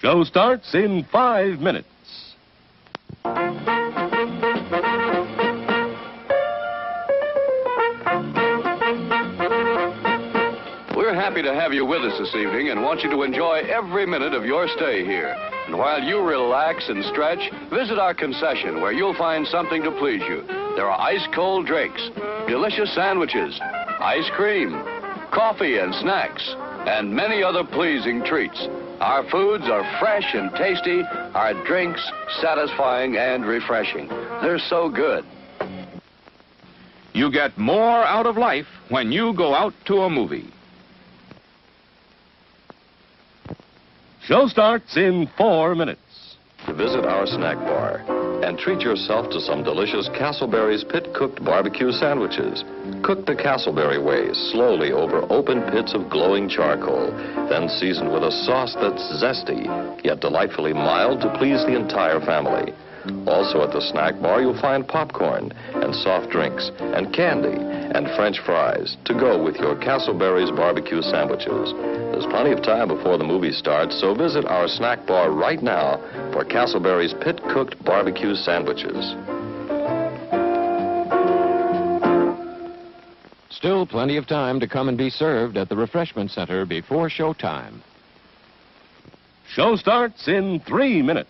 Show starts in 5 minutes. We're happy to have you with us this evening and want you to enjoy every minute of your stay here. And while you relax and stretch, visit our concession where you'll find something to please you. There are ice-cold drinks, delicious sandwiches, ice cream, coffee and snacks, and many other pleasing treats. Our foods are fresh and tasty, our drinks satisfying and refreshing. They're so good. You get more out of life when you go out to a movie. Show starts in 4 minutes. Visit our snack bar and treat yourself to some delicious Castleberry's pit-cooked barbecue sandwiches. Cooked the Castleberry way, slowly over open pits of glowing charcoal, then seasoned with a sauce that's zesty, yet delightfully mild to please the entire family. Also at the snack bar, you'll find popcorn and soft drinks and candy and French fries to go with your Castleberry's barbecue sandwiches. There's plenty of time before the movie starts, so visit our snack bar right now for Castleberry's pit-cooked barbecue sandwiches. Still plenty of time to come and be served at the refreshment center before showtime. Show starts in 3 minutes.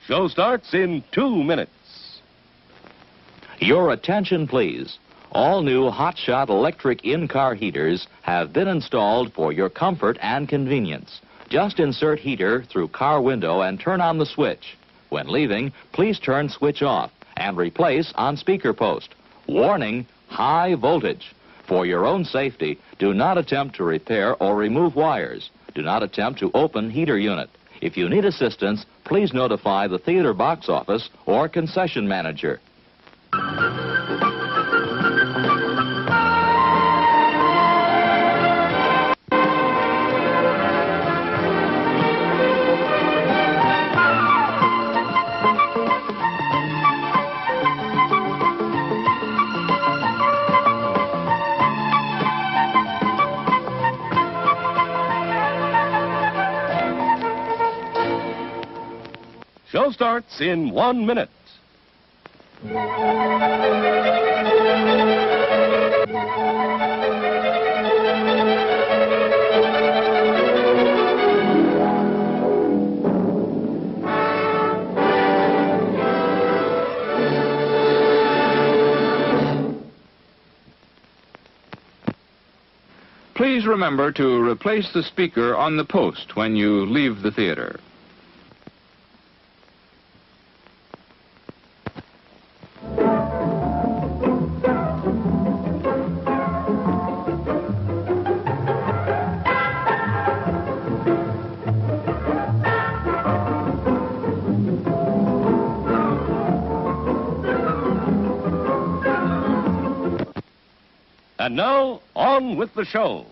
Show starts in 2 minutes. Your attention, please. All new Hotshot electric in-car heaters have been installed for your comfort and convenience. Just insert heater through car window and turn on the switch. When leaving, please turn switch off and replace on speaker post. Warning, high voltage. For your own safety, do not attempt to repair or remove wires. Do not attempt to open heater unit. If you need assistance, please notify the theater box office or concession manager. Show starts in 1 minute. Please remember to replace the speaker on the post when you leave the theater. And now, on with the show.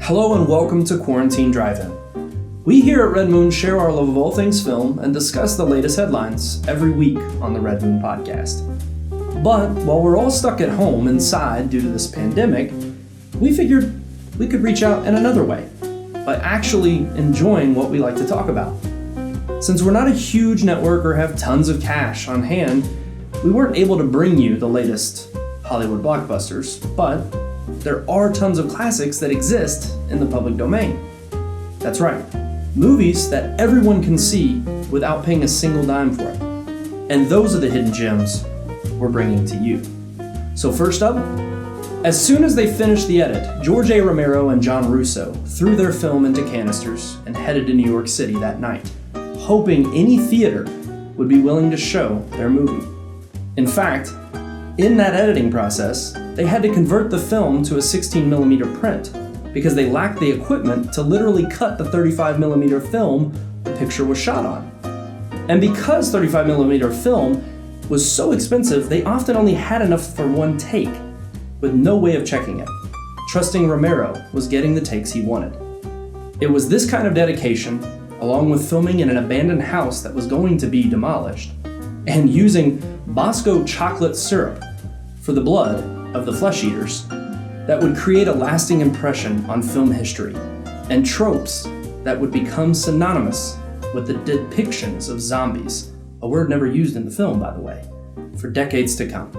Hello and welcome to Quarantine Drive-In. We here at Red Moon share our love of all things film and discuss the latest headlines every week on the Red Moon podcast. But while we're all stuck at home inside due to this pandemic, we figured we could reach out in another way, by actually enjoying what we like to talk about. Since we're not a huge network or have tons of cash on hand, we weren't able to bring you the latest Hollywood blockbusters, but there are tons of classics that exist in the public domain. That's right, Movies that everyone can see without paying a single dime for it. And those are the hidden gems we're bringing to you. So first up, as soon as they finished the edit, George A. Romero and John Russo threw their film into canisters and headed to New York City that night, hoping any theater would be willing to show their movie. In fact, in that editing process, they had to convert the film to a 16mm print because they lacked the equipment to literally cut the 35mm film the picture was shot on. And because 35mm film was so expensive, they often only had enough for one take, with no way of checking it, trusting Romero was getting the takes he wanted. It was this kind of dedication, along with filming in an abandoned house that was going to be demolished, and using Bosco chocolate syrup for the blood of the flesh eaters, that would create a lasting impression on film history, and tropes that would become synonymous with the depictions of zombies, a word never used in the film, by the way, for decades to come.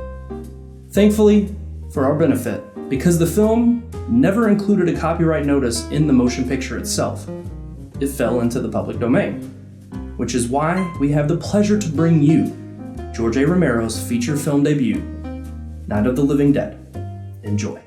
Thankfully, for our benefit, because the film never included a copyright notice in the motion picture itself, it fell into the public domain, which is why we have the pleasure to bring you George A. Romero's feature film debut, Night of the Living Dead. Enjoy.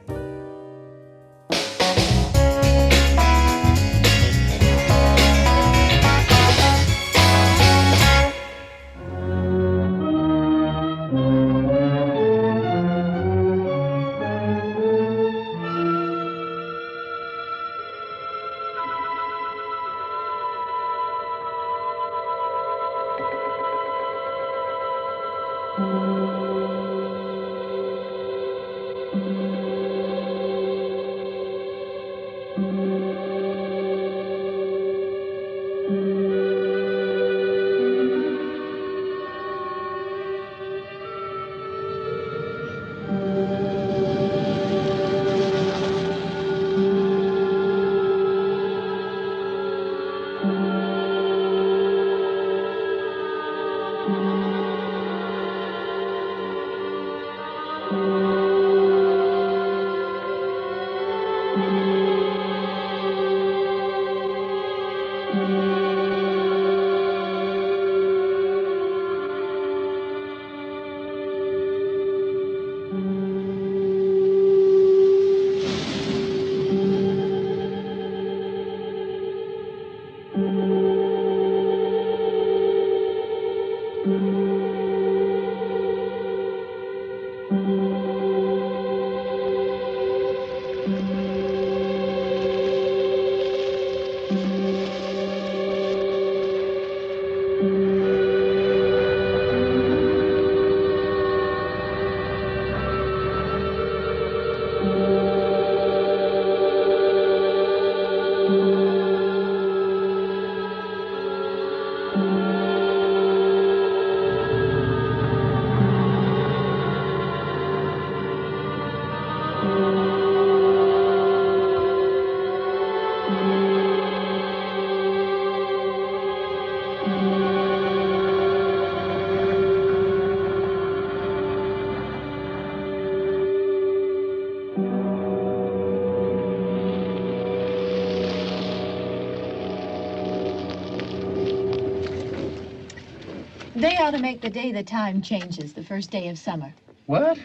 They ought to make the day the time changes, the first day of summer. What?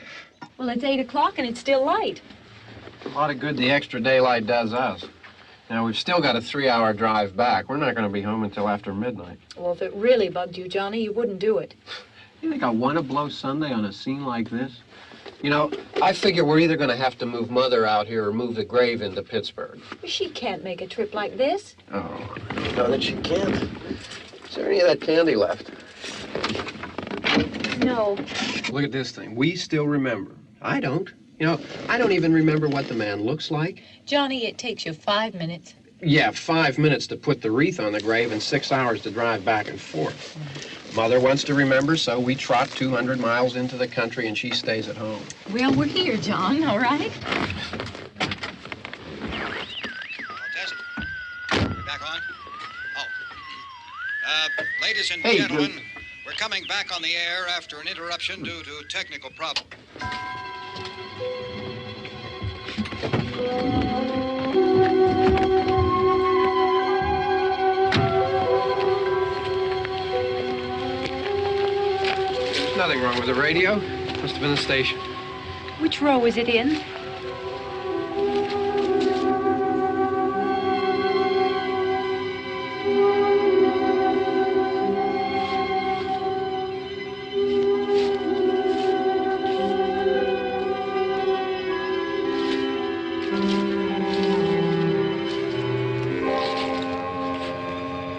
Well, it's 8 o'clock and it's still light. A lot of good the extra daylight does us. Now, we've still got a 3-hour drive back. We're not going to be home until after midnight. Well, if it really bugged you, Johnny, you wouldn't do it. You think I want to blow Sunday on a scene like this? You know, I figure we're either going to have to move Mother out here or move the grave into Pittsburgh. She can't make a trip like this. Oh, no, that she can't. Is there any of that candy left? No. Look at this thing. We still remember. I don't. You know, I don't even remember what the man looks like. Johnny, it takes you 5 minutes. Yeah, 5 minutes to put the wreath on the grave and 6 hours to drive back and forth. Mother wants to remember, so we trot 200 miles into the country and she stays at home. Well, we're here, John, all right? We're back on? Oh. Ladies and gentlemen, we're coming back on the air after an interruption due to technical problem. nothing wrong with the radio. Must have been the station. Which row is it in?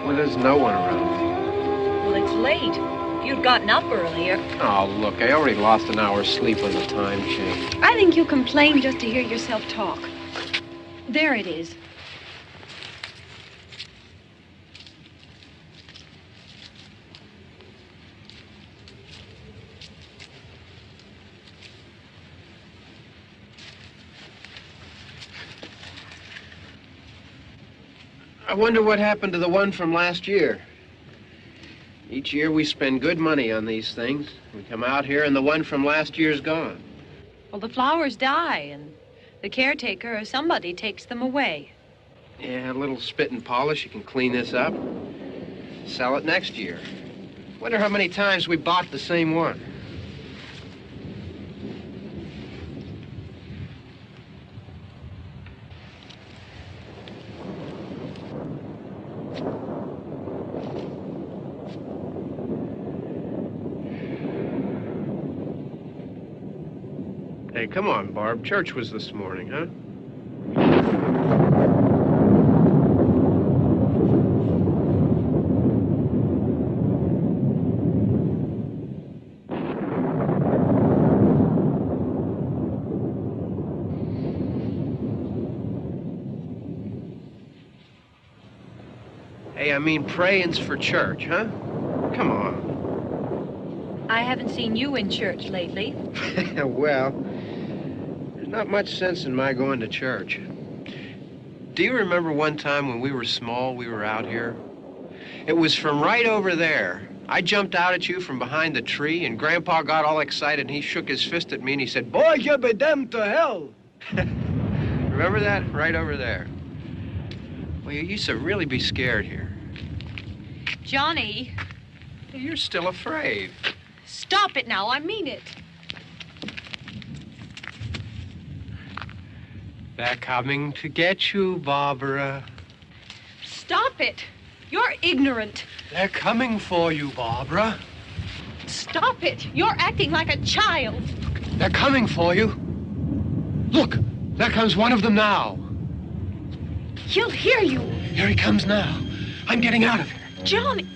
Well, there's no one around. Well, it's late. If you'd gotten up earlier. Oh, look, I already lost an hour's sleep when the time changed. I think you complain just to hear yourself talk. There it is. I wonder what happened to the one from last year. Each year we spend good money on these things. We come out here and the one from last year's gone. Well, the flowers die, and the caretaker or somebody takes them away. Yeah, a little spit and polish, you can clean this up. Sell it next year. Wonder how many times we bought the same one. Hey, come on, Barb. Church was this morning, huh? Hey, I mean, praying's for church, huh? Come on. I haven't seen you in church lately. Well, there's not much sense in my going to church. Do you remember one time when we were small, we were out here? It was from right over there. I jumped out at you from behind the tree, and Grandpa got all excited, and he shook his fist at me, and he said, "Boy, you be damned to hell." Remember that? Right over there. Well, you used to really be scared here. Johnny. You're still afraid. Stop it now. I mean it. They're coming to get you, Barbara. Stop it. You're ignorant. They're coming for you, Barbara. Stop it. You're acting like a child. They're coming for you. Look, there comes one of them now. He'll hear you. Here he comes now. I'm getting out of here. Johnny.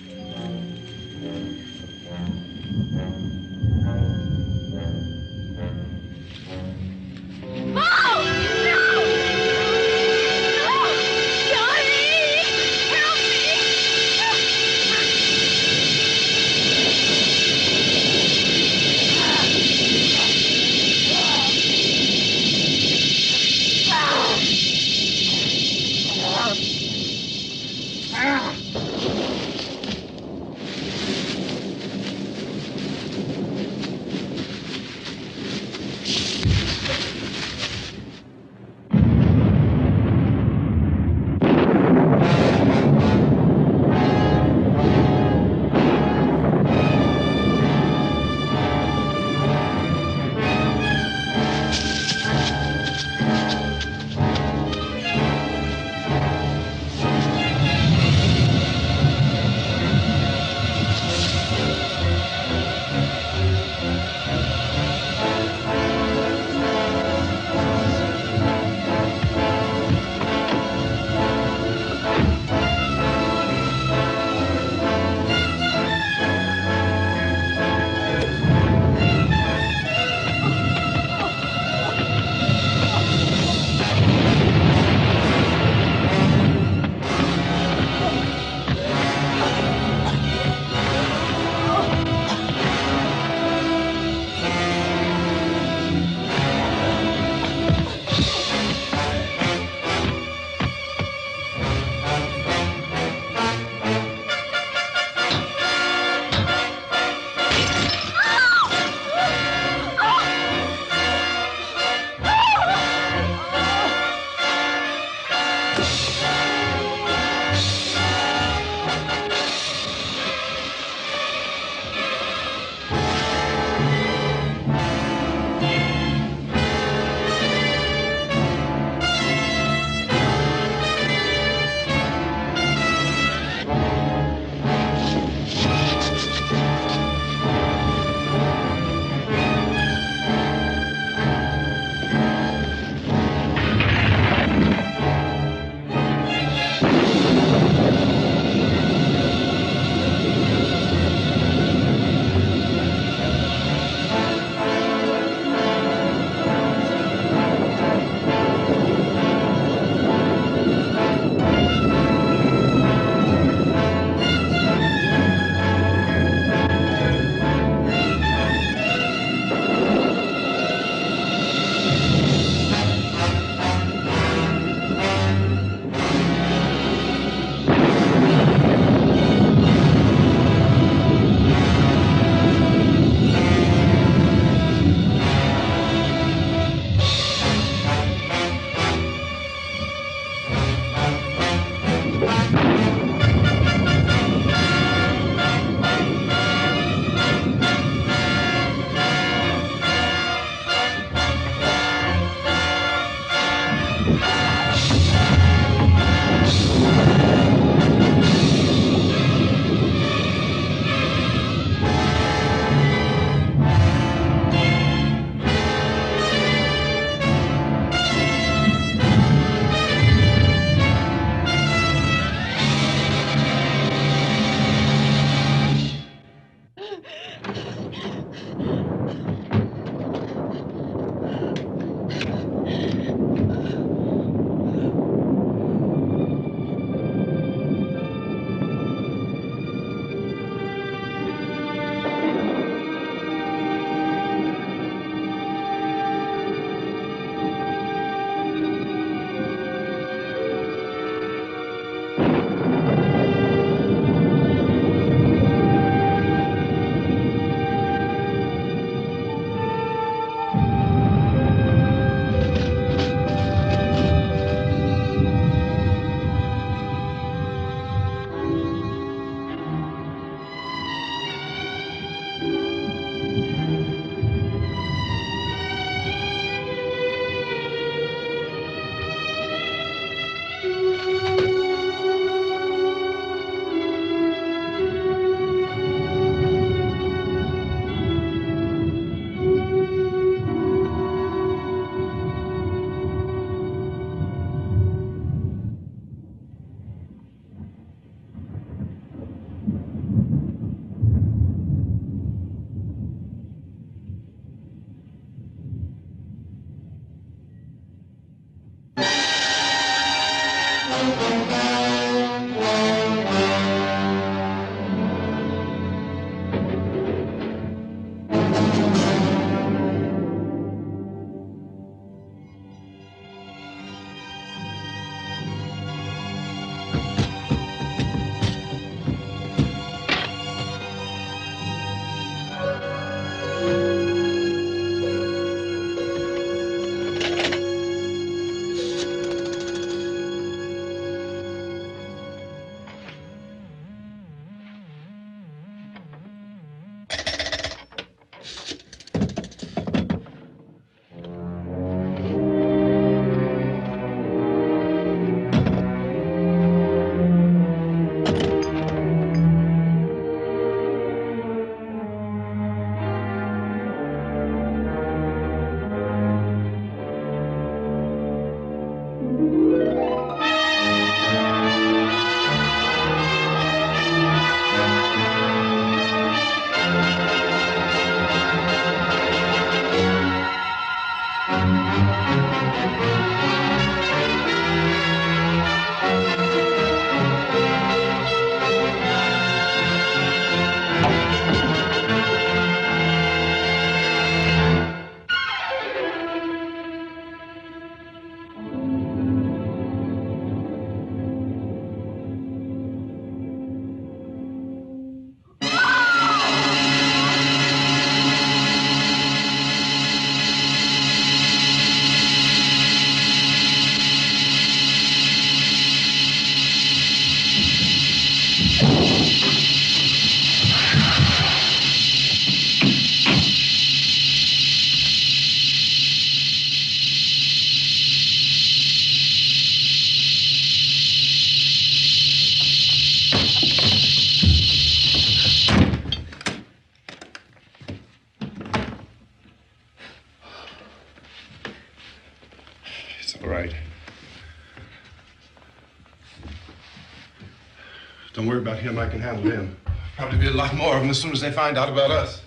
about him, I can handle him. Probably be a lot more of them as soon as they find out about us.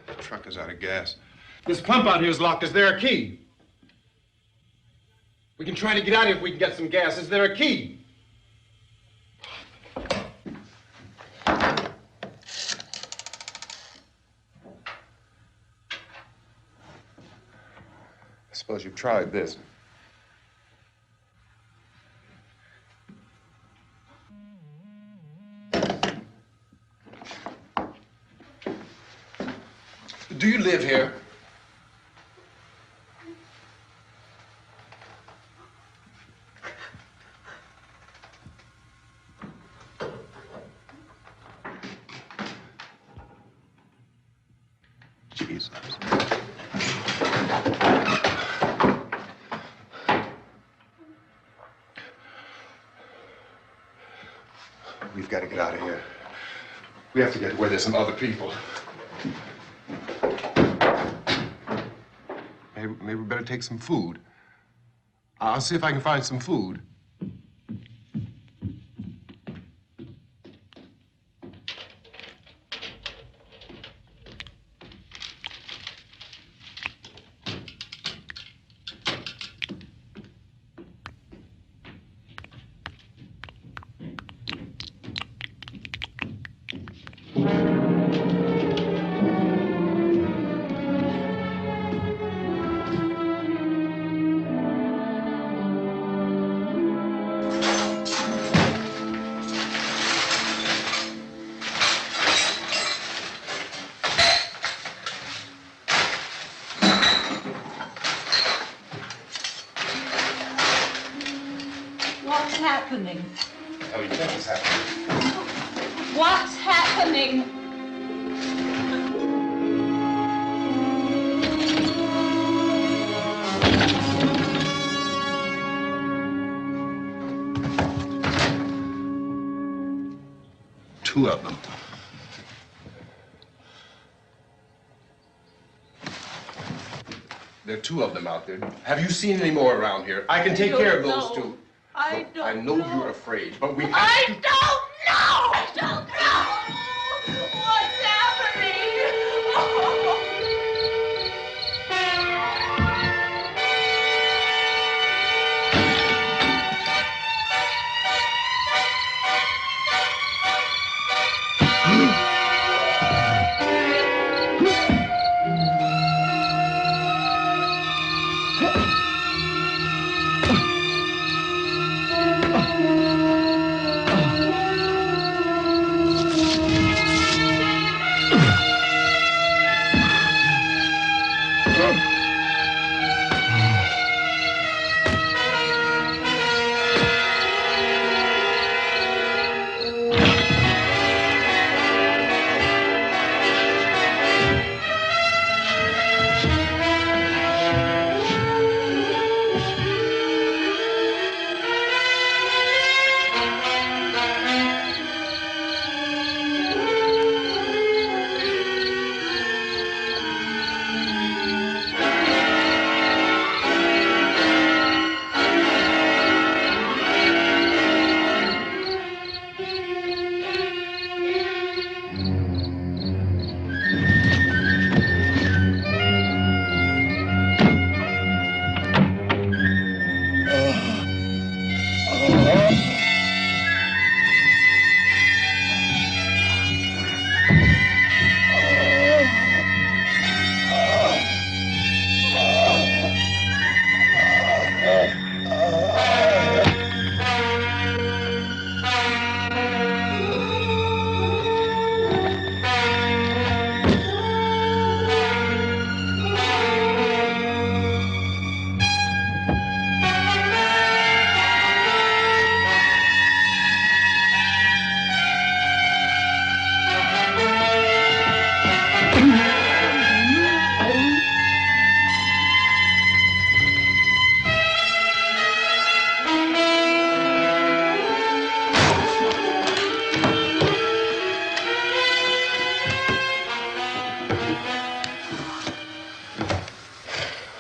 The truck is out of gas. This pump out here is locked. Is there a key? We can try to get out here if we can get some gas. Is there a key? I suppose you've tried this. Do you live here? Jesus. We've got to get out of here. We have to get where there's some other people. Maybe we better take some food. I'll see if I can find some food. What's happening? Tell me what is happening. What's happening? Two of them. There are two of them out there. Have you seen any more around here? I can take care of those two. I don't I know you're afraid, but we have I to... don't know! I don't know! What's happening?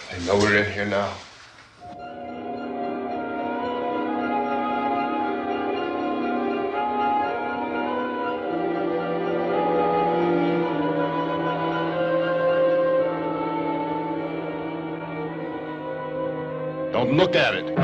I know we're in here now. Come look at it.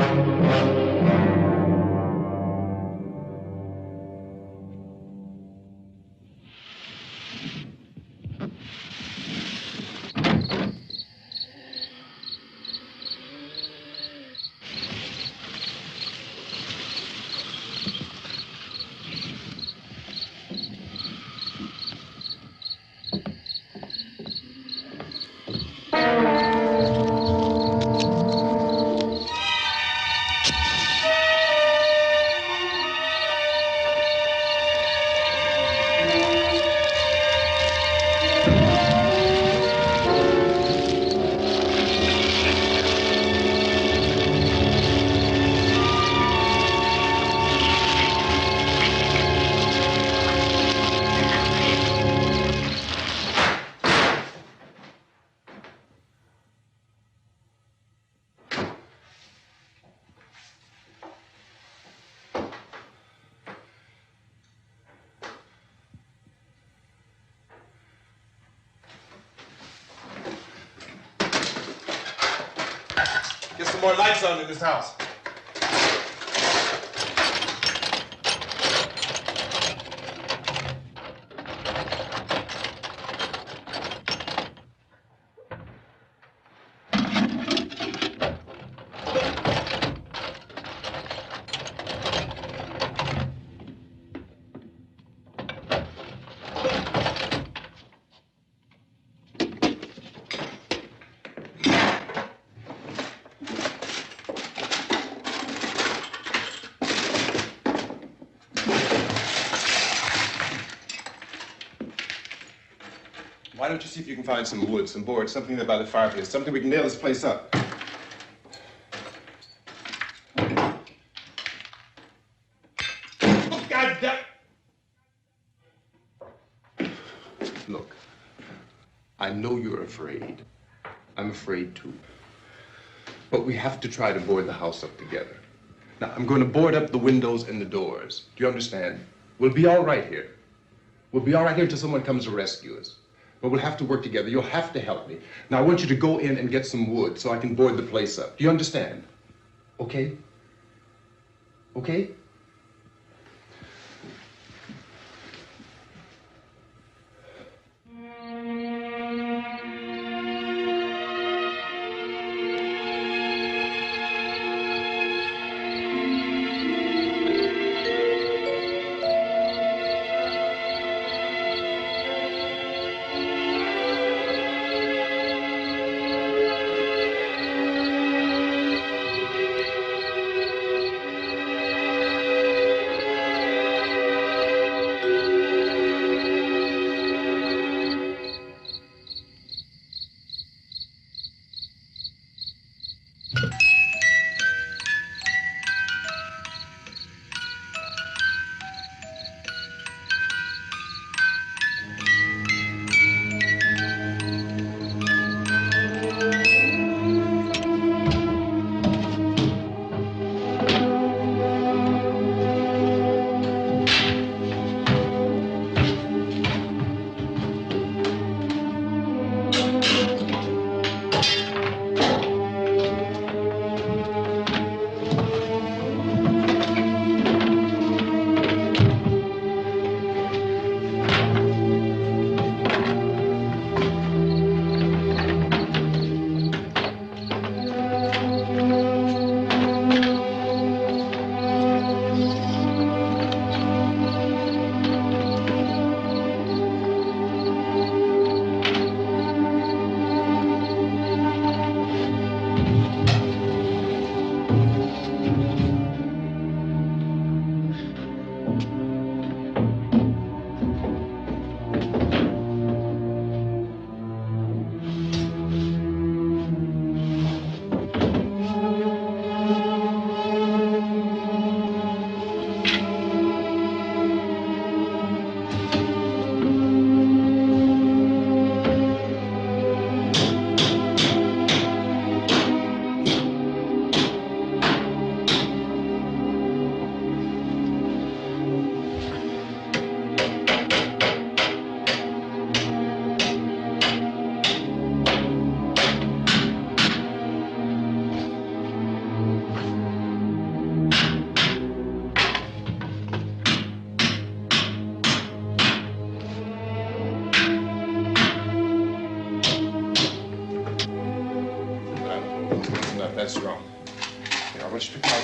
Get some more lights on in this house. Why don't you see if you can find some wood, some boards, something there by the fireplace, something we can nail this place up. Oh, God damn! Look, I know you're afraid. I'm afraid too. But we have to try to board the house up together. Now, I'm going to board up the windows and the doors. Do you understand? We'll be all right here. We'll be all right here until someone comes to rescue us. But we'll have to work together. You'll have to help me. Now, I want you to go in and get some wood so I can board the place up. Do you understand? Okay? Okay?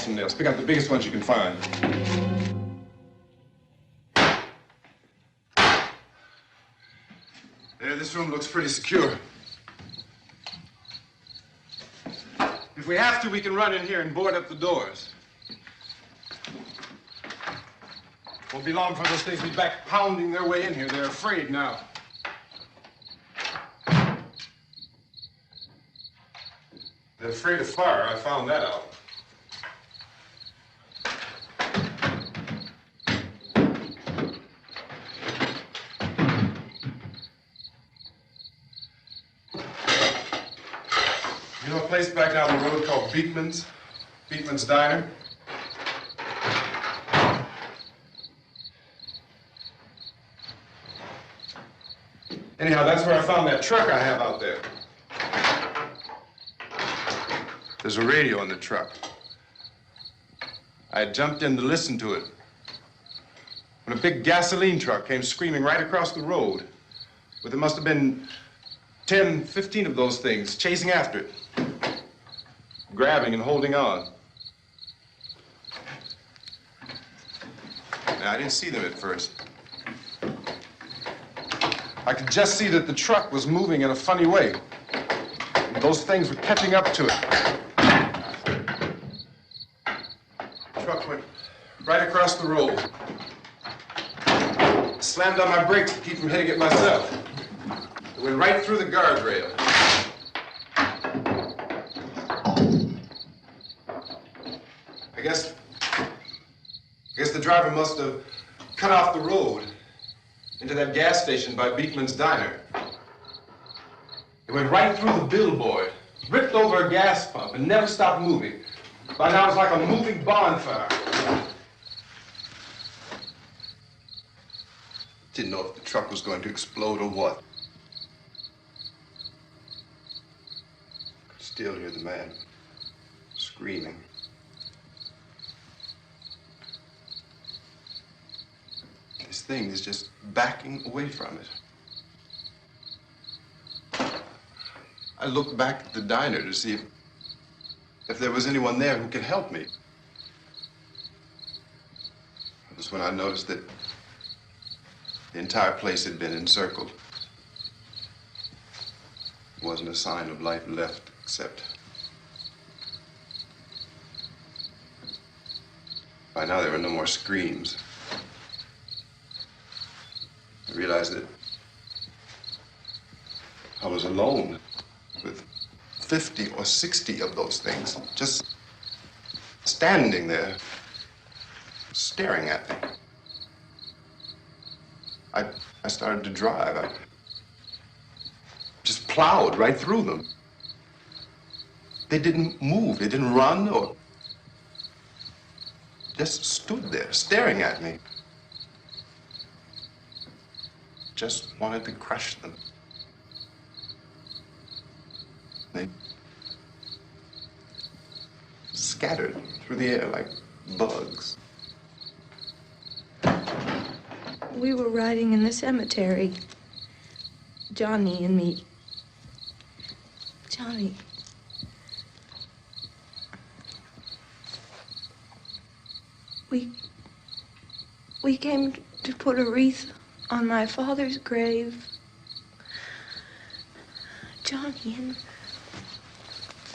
some nails. Pick out the biggest ones you can find. There, this room looks pretty secure. If we have to, we can run in here and board up the doors. Won't be long before those things be back pounding their way in here. They're afraid now. They're afraid of fire. I found that out. You know a place back down the road called Beekman's? Beekman's Diner? Anyhow, that's where I found that truck I have out there. There's a radio in the truck. I had jumped in to listen to it when a big gasoline truck came screaming right across the road. But there must have been 10, 15 of those things chasing after it, grabbing and holding on. Now, I didn't see them at first. I could just see that the truck was moving in a funny way. Those things were catching up to it. The truck went right across the road. Slammed on my brakes to keep from hitting it myself. It went right through the guardrail. I guess the driver must have cut off the road into that gas station by Beekman's Diner. It went right through the billboard, ripped over a gas pump, and never stopped moving. By now, it's like a moving bonfire. Didn't know if the truck was going to explode or what. Could still hear the man screaming. This thing is just backing away from it. I looked back at the diner to see if there was anyone there who could help me. That was when I noticed that the entire place had been encircled. There wasn't a sign of life left except by now there were no more screams. I realized that I was alone with 50 or 60 of those things, just standing there, staring at me. I started to drive. I just plowed right through them. They didn't move, they didn't run or just stood there, staring at me. Just wanted to crush them. They scattered through the air like bugs. We were riding in the cemetery, Johnny and me. Johnny. We came to put a wreath on my father's grave. Johnny,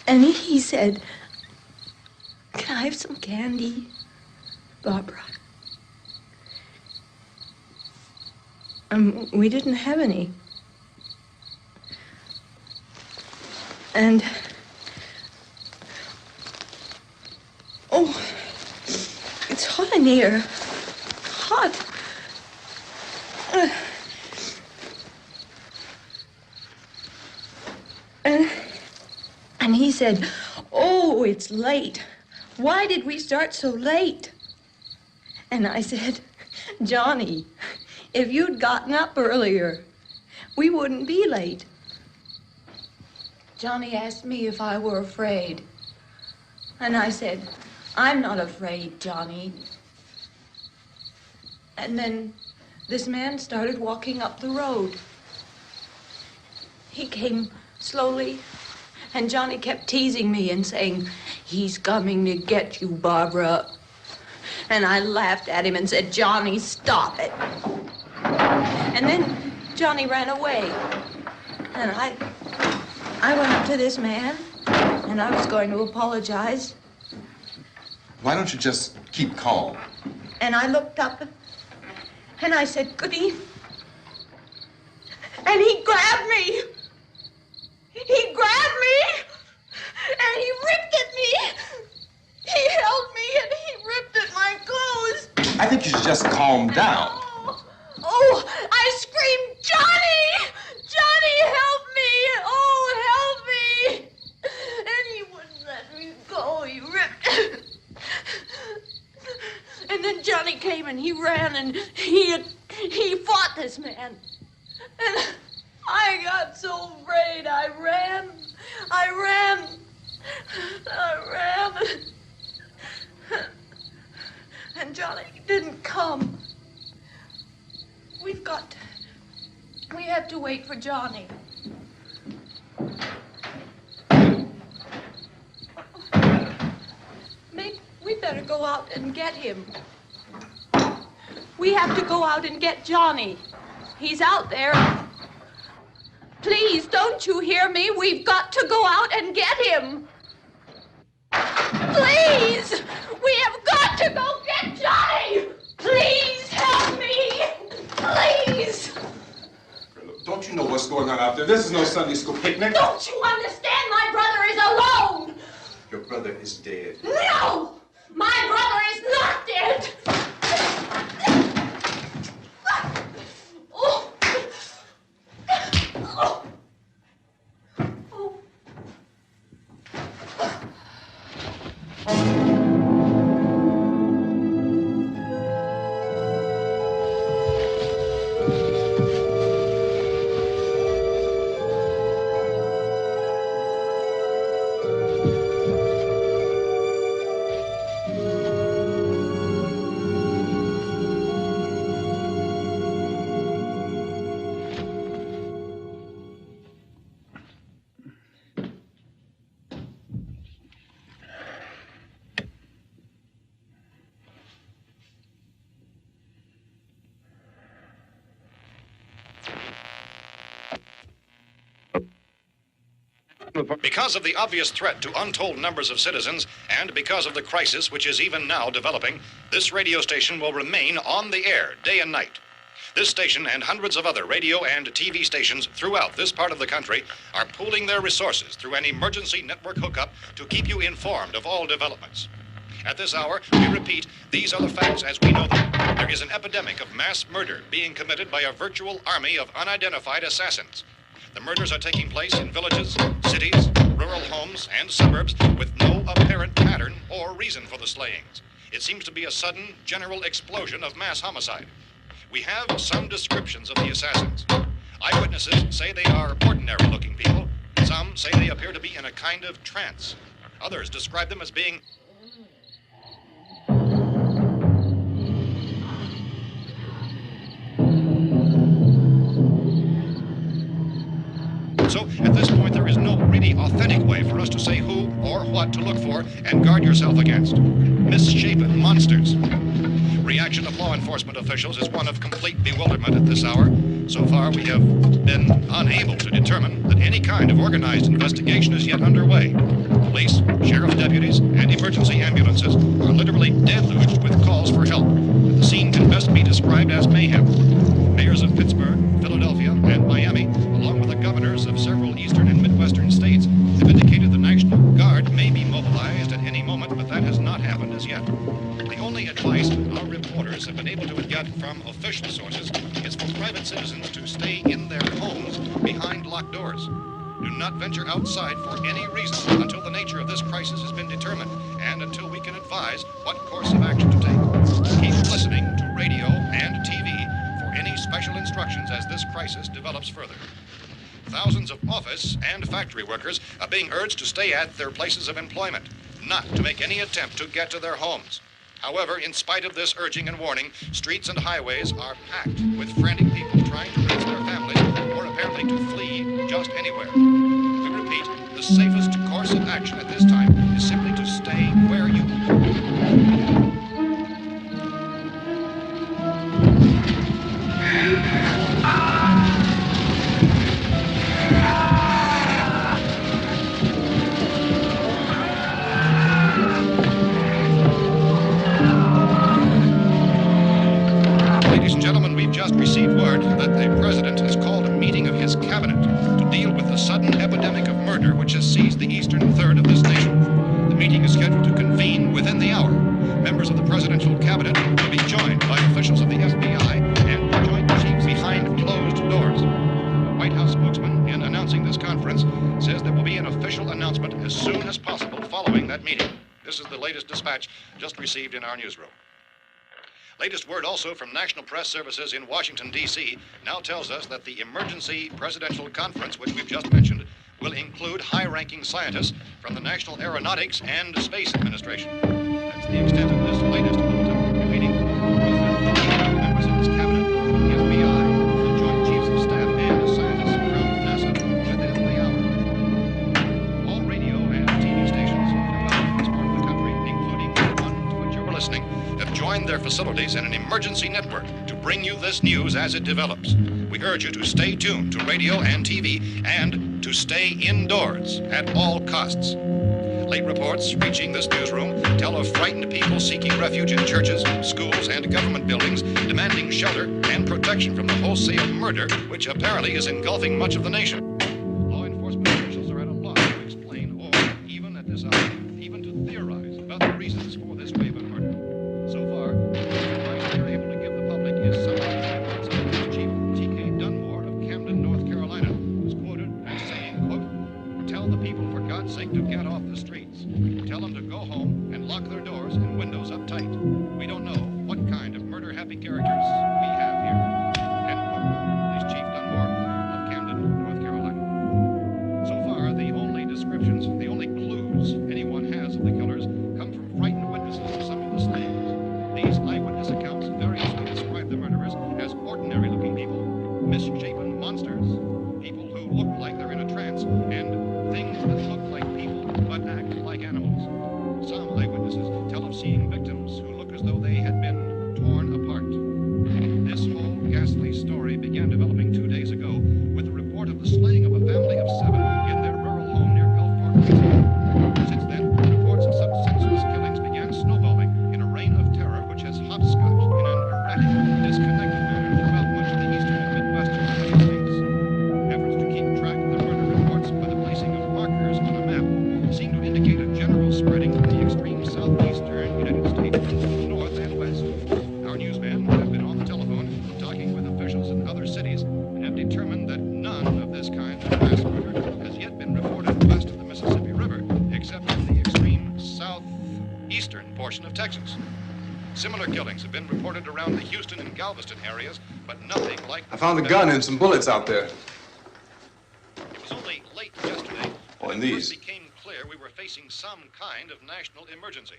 and he said, "Can I have some candy, Barbara?" We didn't have any. And, oh, it's hot in here. Hot. And he said, "Oh, it's late. Why did we start so late?" And I said, "Johnny, if you'd gotten up earlier, we wouldn't be late." Johnny asked me if I were afraid. And I said, "I'm not afraid, Johnny." And then this man started walking up the road. He came slowly, and Johnny kept teasing me and saying, "He's coming to get you, Barbara." And I laughed at him and said, "Johnny, stop it." And then Johnny ran away. And I went up to this man, and I was going to apologize. Why don't you just keep calm? And I looked up, and I said, "Good evening." And he grabbed me. He grabbed me, and he ripped at me. He held me, and he ripped at my clothes. I think you should just calm down. Oh, I screamed, "Johnny! Johnny, help me! Oh, help me!" And he wouldn't let me go. He ripped. And then Johnny came and he ran and he fought this man. And I got so afraid. I ran. And Johnny didn't come. We have to wait for Johnny. We better go out and get him. We have to go out and get Johnny. He's out there. Please, don't you hear me? We've got to go out and get him. Please! We have got to go get Johnny! Please help me! Please! Don't you know what's going on out there? This is no Sunday school picnic. Don't you understand? My brother is alone! Your brother is dead. No! My brother is not dead! Oh. Oh. Because of the obvious threat to untold numbers of citizens, and because of the crisis which is even now developing, this radio station will remain on the air day and night. This station and hundreds of other radio and TV stations throughout this part of the country are pooling their resources through an emergency network hookup to keep you informed of all developments. At this hour, we repeat, these are the facts as we know them. There is an epidemic of mass murder being committed by a virtual army of unidentified assassins. The murders are taking place in villages, cities, rural homes, and suburbs with no apparent pattern or reason for the slayings. It seems to be a sudden, general explosion of mass homicide. We have some descriptions of the assassins. Eyewitnesses say they are ordinary-looking people. Some say they appear to be in a kind of trance. Others describe them as being So, at this point, there is no really authentic way for us to say who or what to look for and guard yourself against. Misshapen monsters. Reaction of law enforcement officials is one of complete bewilderment at this hour. So far, we have been unable to determine that any kind of organized investigation is yet underway. Police, sheriff's deputies, and emergency ambulances are literally deluged with calls for help. The scene can best be described as mayhem. Mayors of Pittsburgh, Philadelphia, and Miami, along with the governors of several eastern and midwestern states, have indicated the National Guard may be mobilized at any moment, but that has not happened as yet. The only advice our reporters have been able to get from official sources is for private citizens to stay in their homes behind locked doors. Do not venture outside for any reason until the nature of this crisis has been determined and until we can advise what course of action to take. Keep listening to radio and TV for any special instructions as this crisis develops further. Thousands of office and factory workers are being urged to stay at their places of employment, not to make any attempt to get to their homes. However, in spite of this urging and warning, streets and highways are packed with frantic people trying to reach their families or apparently to flee just anywhere. We repeat, the safest course of action at this time is simply to stay where you Ladies and gentlemen, we've just received word that the President has called a meeting of his cabinet to deal with the sudden epidemic of murder which has seized the eastern third of this nation. The meeting is scheduled to convene within the hour. Members of the presidential cabinet will be joined by officials of the FBI and joint chiefs behind closed doors. The White House spokesman, in announcing this conference, says there will be an official announcement as soon as possible following that meeting. This is the latest dispatch just received in our newsroom. Latest word also from National Press Services in Washington, D.C. now tells us that the emergency presidential conference, which we've just mentioned, will include high-ranking scientists from the National Aeronautics and Space Administration. That's the extent of this latest bulletin. Meeting members of his cabinet, the FBI, the Joint Chiefs of Staff, and scientists from NASA within the hour. All radio and TV stations throughout this part of the country, including the one to which you're listening, have joined their facilities in an emergency network to bring you this news as it develops. We urge you to stay tuned to radio and TV and to stay indoors at all costs. Late reports reaching this newsroom tell of frightened people seeking refuge in churches, schools, and government buildings, demanding shelter and protection from the wholesale murder which apparently is engulfing much of the nation. Law enforcement officials are at a loss to explain or, even at this hour, even to theorize about the reasons for this wave of murder. So far, the advice they're able to give the public is some Chief T.K. Dunmore of Camden, North Carolina, was quoted as saying, quote, "Tell the people for God's sake to get off the streets. Tell them to go home and lock their doors and windows up tight. We don't know what kind of murder-happy characters we have here." End quote. Is Chief Dunmore of Camden, North Carolina. So far, the only descriptions, the only clues anyone has of the killers come from frightened witnesses of some of the slayings. These eyewitness accounts variously describe the murderers as ordinary-looking people, misshapen monsters, people who look like they're in a trance, and things that look like people but act like animals. Some eyewitnesses tell of seeing victims who look as though they had been torn apart. This whole ghastly story began developing 2 days ago with the report of the slaying of a family of 7 in their rural home near Gulfport, Louisiana. Since then, reports of such senseless killings began snowballing in a reign of terror which has hopscotched in an erratic, disconnected manner throughout much of the eastern and midwestern United States. Efforts to keep track of the murder reports by the placing of markers on a map seem to indicate a general spreading from the extreme southeastern United States to the north and west. Our newsmen have been on the telephone talking with officials in other cities and have determined that none of this kind of mass murder has yet been reported west of the Mississippi River, except in the extreme southeastern portion of Texas. Similar killings have been reported around the Houston and Galveston areas, but nothing like... I found a gun and some bullets out there. It was only late yesterday and it these. first became clear we were facing some kind of national emergency.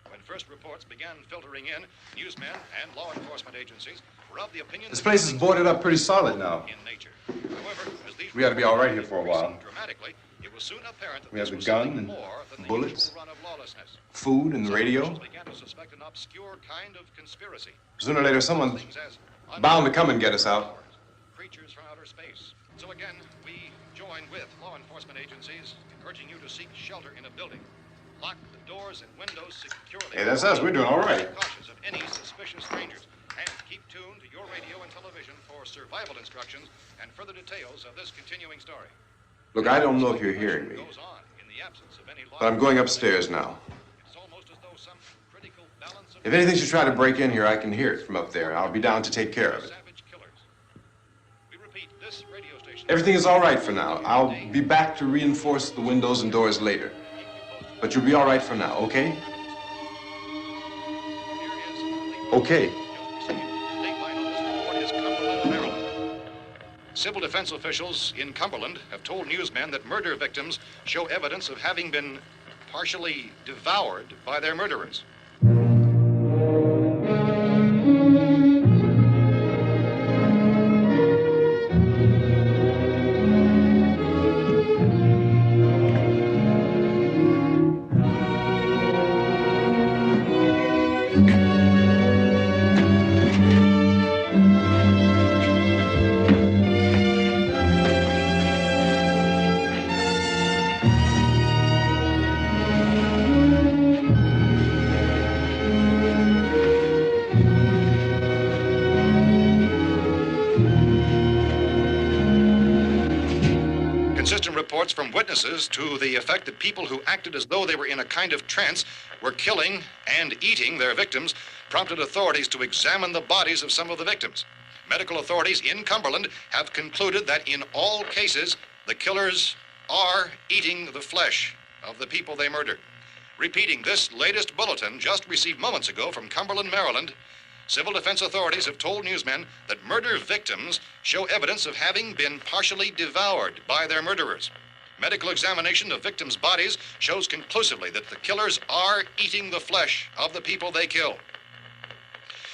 When first reports began filtering in, newsmen and law enforcement agencies were of the opinion This that place is boarded up pretty solid now. in nature. However, as these We ought to be all right here for a while. dramatically, it was soon apparent that We have this the was gun something and more than the bullets, usual run of lawlessness. food and the Some radio. officials began to suspect an obscure kind of conspiracy. Sooner or later, someone's Things as bound to come and get us out. creatures from outer space. So again, we join with law enforcement agencies, urging you to seek shelter in a building. Lock the doors and windows securely. Hey, that's us. We're doing all right. Be cautious of any suspicious strangers. And keep tuned to your radio and television for survival instructions and further details of this continuing story. Look, I don't know if you're hearing me, Goes on in the absence of any law. but I'm going upstairs now. It's almost as though some critical balance of If anything should try to break in here, I can hear it from up there. I'll be down to take care of it. savage killers. We repeat, this radio station. Everything is all right for now. I'll be back to reinforce the windows and doors later. But you'll be all right for now, okay? Okay. Civil defense officials in Cumberland have told newsmen that murder victims show evidence of having been partially devoured by their murderers. reports from witnesses to the effect that people who acted as though they were in a kind of trance were killing and eating their victims prompted authorities to examine the bodies of some of the victims. Medical authorities in Cumberland have concluded that in all cases, the killers are eating the flesh of the people they murdered. Repeating this latest bulletin just received moments ago from Cumberland, Maryland, civil defense authorities have told newsmen that murder victims show evidence of having been partially devoured by their murderers. Medical examination of victims' bodies shows conclusively that the killers are eating the flesh of the people they kill.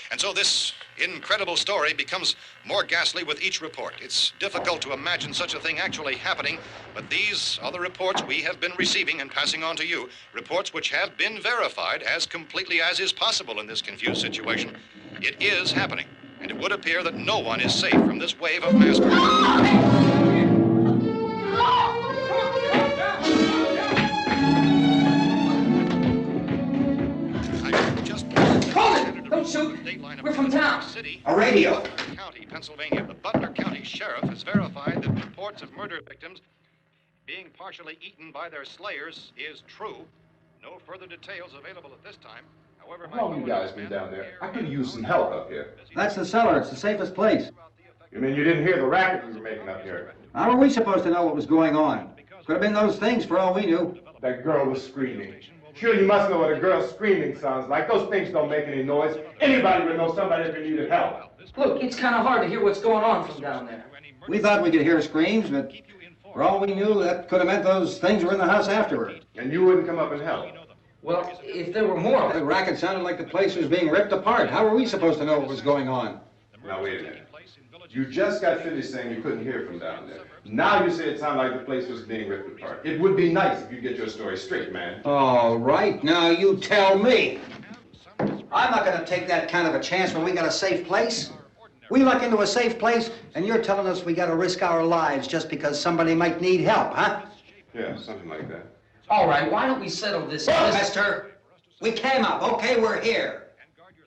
And so this incredible story becomes more ghastly with each report. It's difficult to imagine such a thing actually happening, but these are the reports we have been receiving and passing on to you, reports which have been verified as completely as is possible in this confused situation. It is happening, and it would appear that no one is safe from this wave of mass murder. Don't shoot. We're from town. A radio. County, Pennsylvania. The Butler County Sheriff has verified that reports of murder victims being partially eaten by their slayers is true. No further details available at this time. However, How long you guys been down there? I could use some help up here. That's the cellar. It's the safest place. You mean you didn't hear the racket we were making up here? How are we supposed to know what was going on? Could have been those things for all we knew. That girl was screaming. Sure, you must know what a girl screaming sounds like. Those things don't make any noise. Anybody would know somebody that needed help. Look, it's kind of hard to hear what's going on from down there. We thought we could hear screams, but for all we knew, that could have meant those things were in the house afterward. And you wouldn't come up and help? Well, if there were more... The racket sounded like the place was being ripped apart. How were we supposed to know what was going on? Now, wait a minute. You just got finished saying you couldn't hear from down there. Now you say it sounded like the place was being ripped apart. It would be nice if you get your story straight, man. All right, now you tell me. I'm not going to take that kind of a chance when we got a safe place. We luck into a safe place, and you're telling us we got to risk our lives just because somebody might need help, huh? Yeah, something like that. All right, why don't we settle this? Look, mister, we came up. Okay, we're here.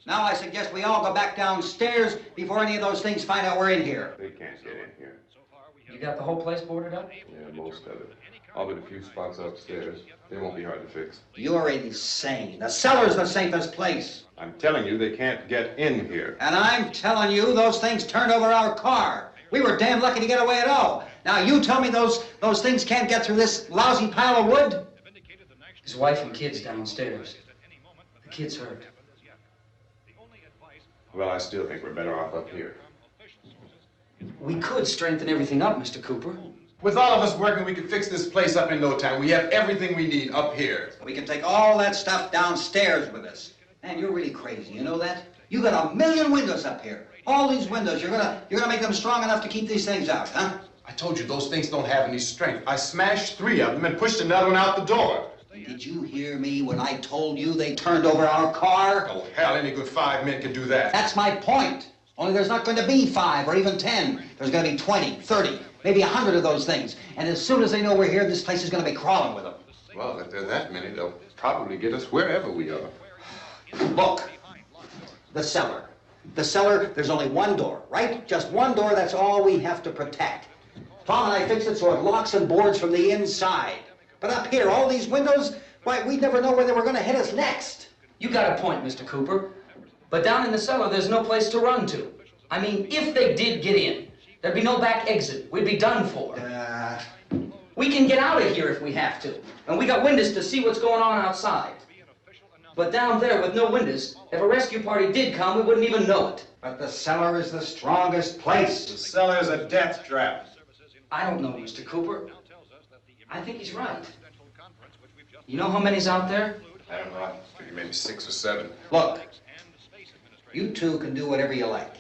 Now I suggest we all go back downstairs before any of those things find out we're in here. They can't get in here. You got the whole place boarded up? Yeah, most of it. All but a few spots upstairs. They won't be hard to fix. You're insane. The cellar's the safest place. I'm telling you, they can't get in here. And I'm telling you, those things turned over our car. We were damn lucky to get away at all. Now you tell me those things can't get through this lousy pile of wood? His wife and kids downstairs. The kid's hurt. Well, I still think we're better off up here. We could strengthen everything up, Mr. Cooper. With all of us working, we could fix this place up in no time. We have everything we need up here. We can take all that stuff downstairs with us. Man, you're really crazy, you know that? You got 1 million windows up here. All these windows, you're gonna make them strong enough to keep these things out, huh? I told you, those things don't have any strength. I smashed 3 of them and pushed another one out the door. Did you hear me when I told you they turned over our car? Oh, hell, any good 5 men can do that. That's my point. Only there's not going to be 5 or even 10. There's going to be 20, 30, maybe 100 of those things. And as soon as they know we're here, this place is going to be crawling with them. Well, if there are that many, they'll probably get us wherever we are. Look, the cellar. The cellar, there's only one door, right? Just one door, that's all we have to protect. Tom and I fixed it so it locks and boards from the inside. But up here, all these windows, why, we'd never know where they were going to hit us next. You got a point, Mr. Cooper. But down in the cellar, there's no place to run to. I mean, if they did get in, there'd be no back exit. We'd be done for. We can get out of here if we have to. And we got windows to see what's going on outside. But down there with no windows, if a rescue party did come, we wouldn't even know it. But the cellar is the strongest place. The cellar is a death trap. I don't know, Mr. Cooper. I think he's right. You know how many's out there? I don't know. I figure maybe 6 or 7. Look, you two can do whatever you like.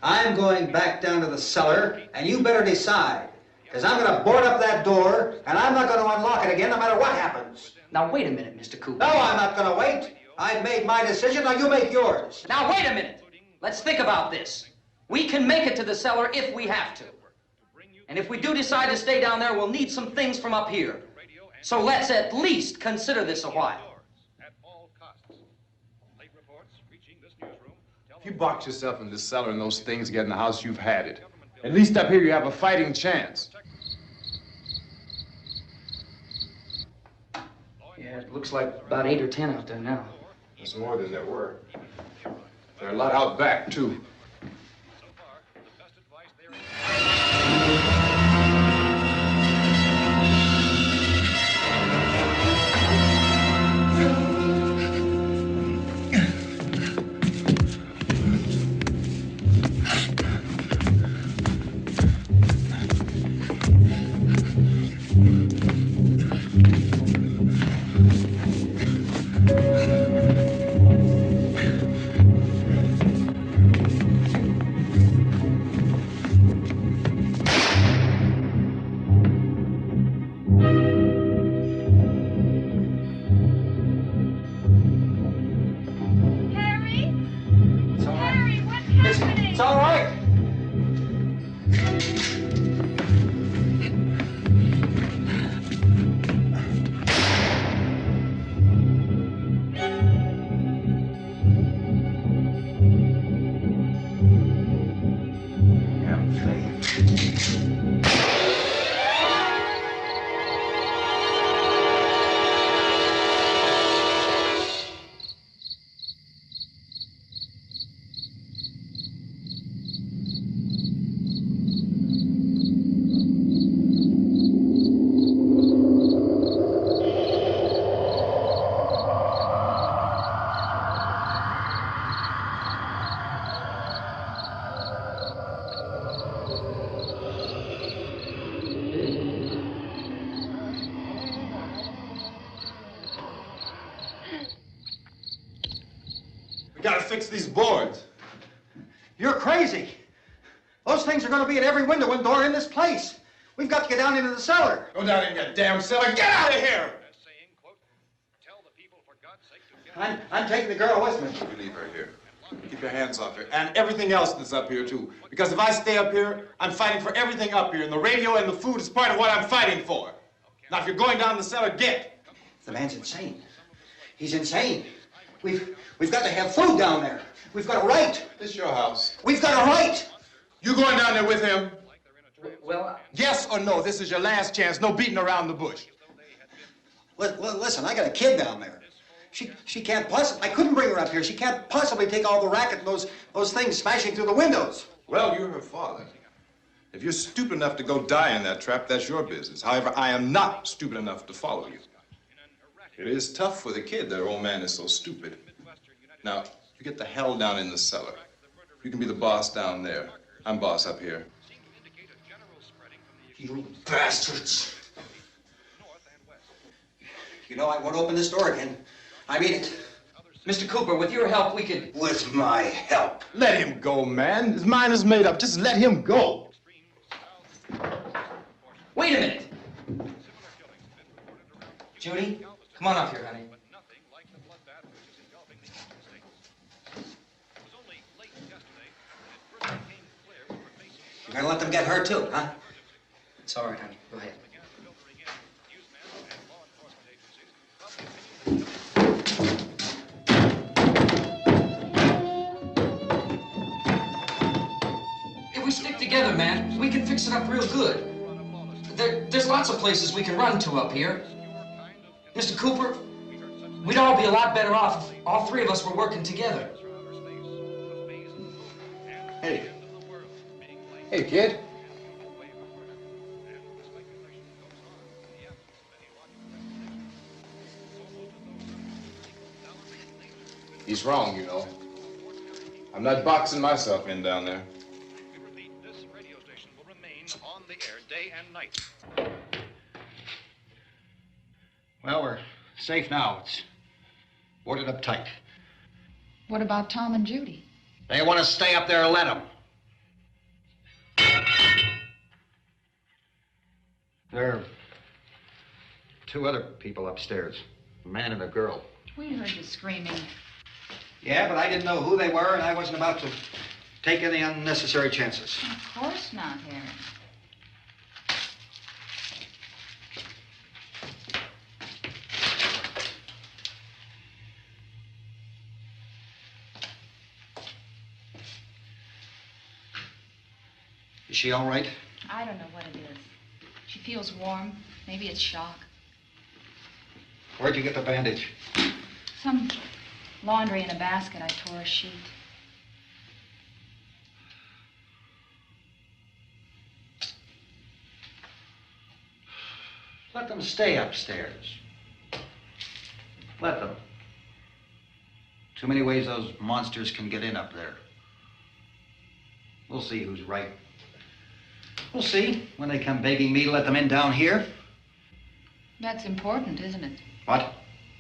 I'm going back down to the cellar, and you better decide. Because I'm going to board up that door, and I'm not going to unlock it again no matter what happens. Now, wait a minute, Mr. Cooper. No, I'm not going to wait. I've made my decision, now you make yours. Now, wait a minute. Let's think about this. We can make it to the cellar if we have to. And if we do decide to stay down there, we'll need some things from up here. So let's at least consider this a while. If you box yourself in this cellar and those things get in the house, you've had it. At least up here you have a fighting chance. Looks like about 8 or 10 out there now. There's more than there were. There are a lot out back, too. It's all right. We gotta fix these boards. You're crazy. Those things are going to be at every window and door in this place. We've got to get down into the cellar. Go down in your damn cellar. Get out of here! I'm taking the girl with me. You leave her here. Keep your hands off her. And everything else that's up here, too. Because if I stay up here, I'm fighting for everything up here. And the radio and the food is part of what I'm fighting for. Now, if you're going down the cellar, get. The man's insane. He's insane. We've got to have food down there. We've got a right. This is your house. We've got a right. You going down there with him? Well, yes or no? This is your last chance. No beating around the bush. Listen, I got a kid down there. She can't possibly. I couldn't bring her up here. She can't possibly take all the racket and those things smashing through the windows. Well, you're her father. If you're stupid enough to go die in that trap, that's your business. However, I am not stupid enough to follow you. It is tough for the kid. Their old man is so stupid. Now, you get the hell down in the cellar. You can be the boss down there. I'm boss up here. You bastards. You know, I won't open this door again. I mean it. Mr. Cooper, with your help, we could... With my help. Let him go, man. His mind is made up. Just let him go. Wait a minute. Judy, come on up here, honey. You're gonna let them get hurt too, huh? It's all right, honey. Go ahead. If we stick together, man, we can fix it up real good. There's lots of places we can run to up here. Mr. Cooper, we'd all be a lot better off if all three of us were working together. Hey. Hey, kid. He's wrong, you know. I'm not boxing myself in down there. This radio station will remain on the air day and night. Well, we're safe now. It's boarded up tight. What about Tom and Judy? They want to stay up there, let them. There are two other people upstairs, a man and a girl. We heard you screaming. Yeah, but I didn't know who they were, and I wasn't about to take any unnecessary chances. Of course not, Harry. Is she all right? I don't know what it is. She feels warm. Maybe it's shock. Where'd you get the bandage? Some laundry in a basket. I tore a sheet. Let them stay upstairs. Let them. Too many ways those monsters can get in up there. We'll see who's right. We'll see when they come begging me to let them in down here. That's important, isn't it? What?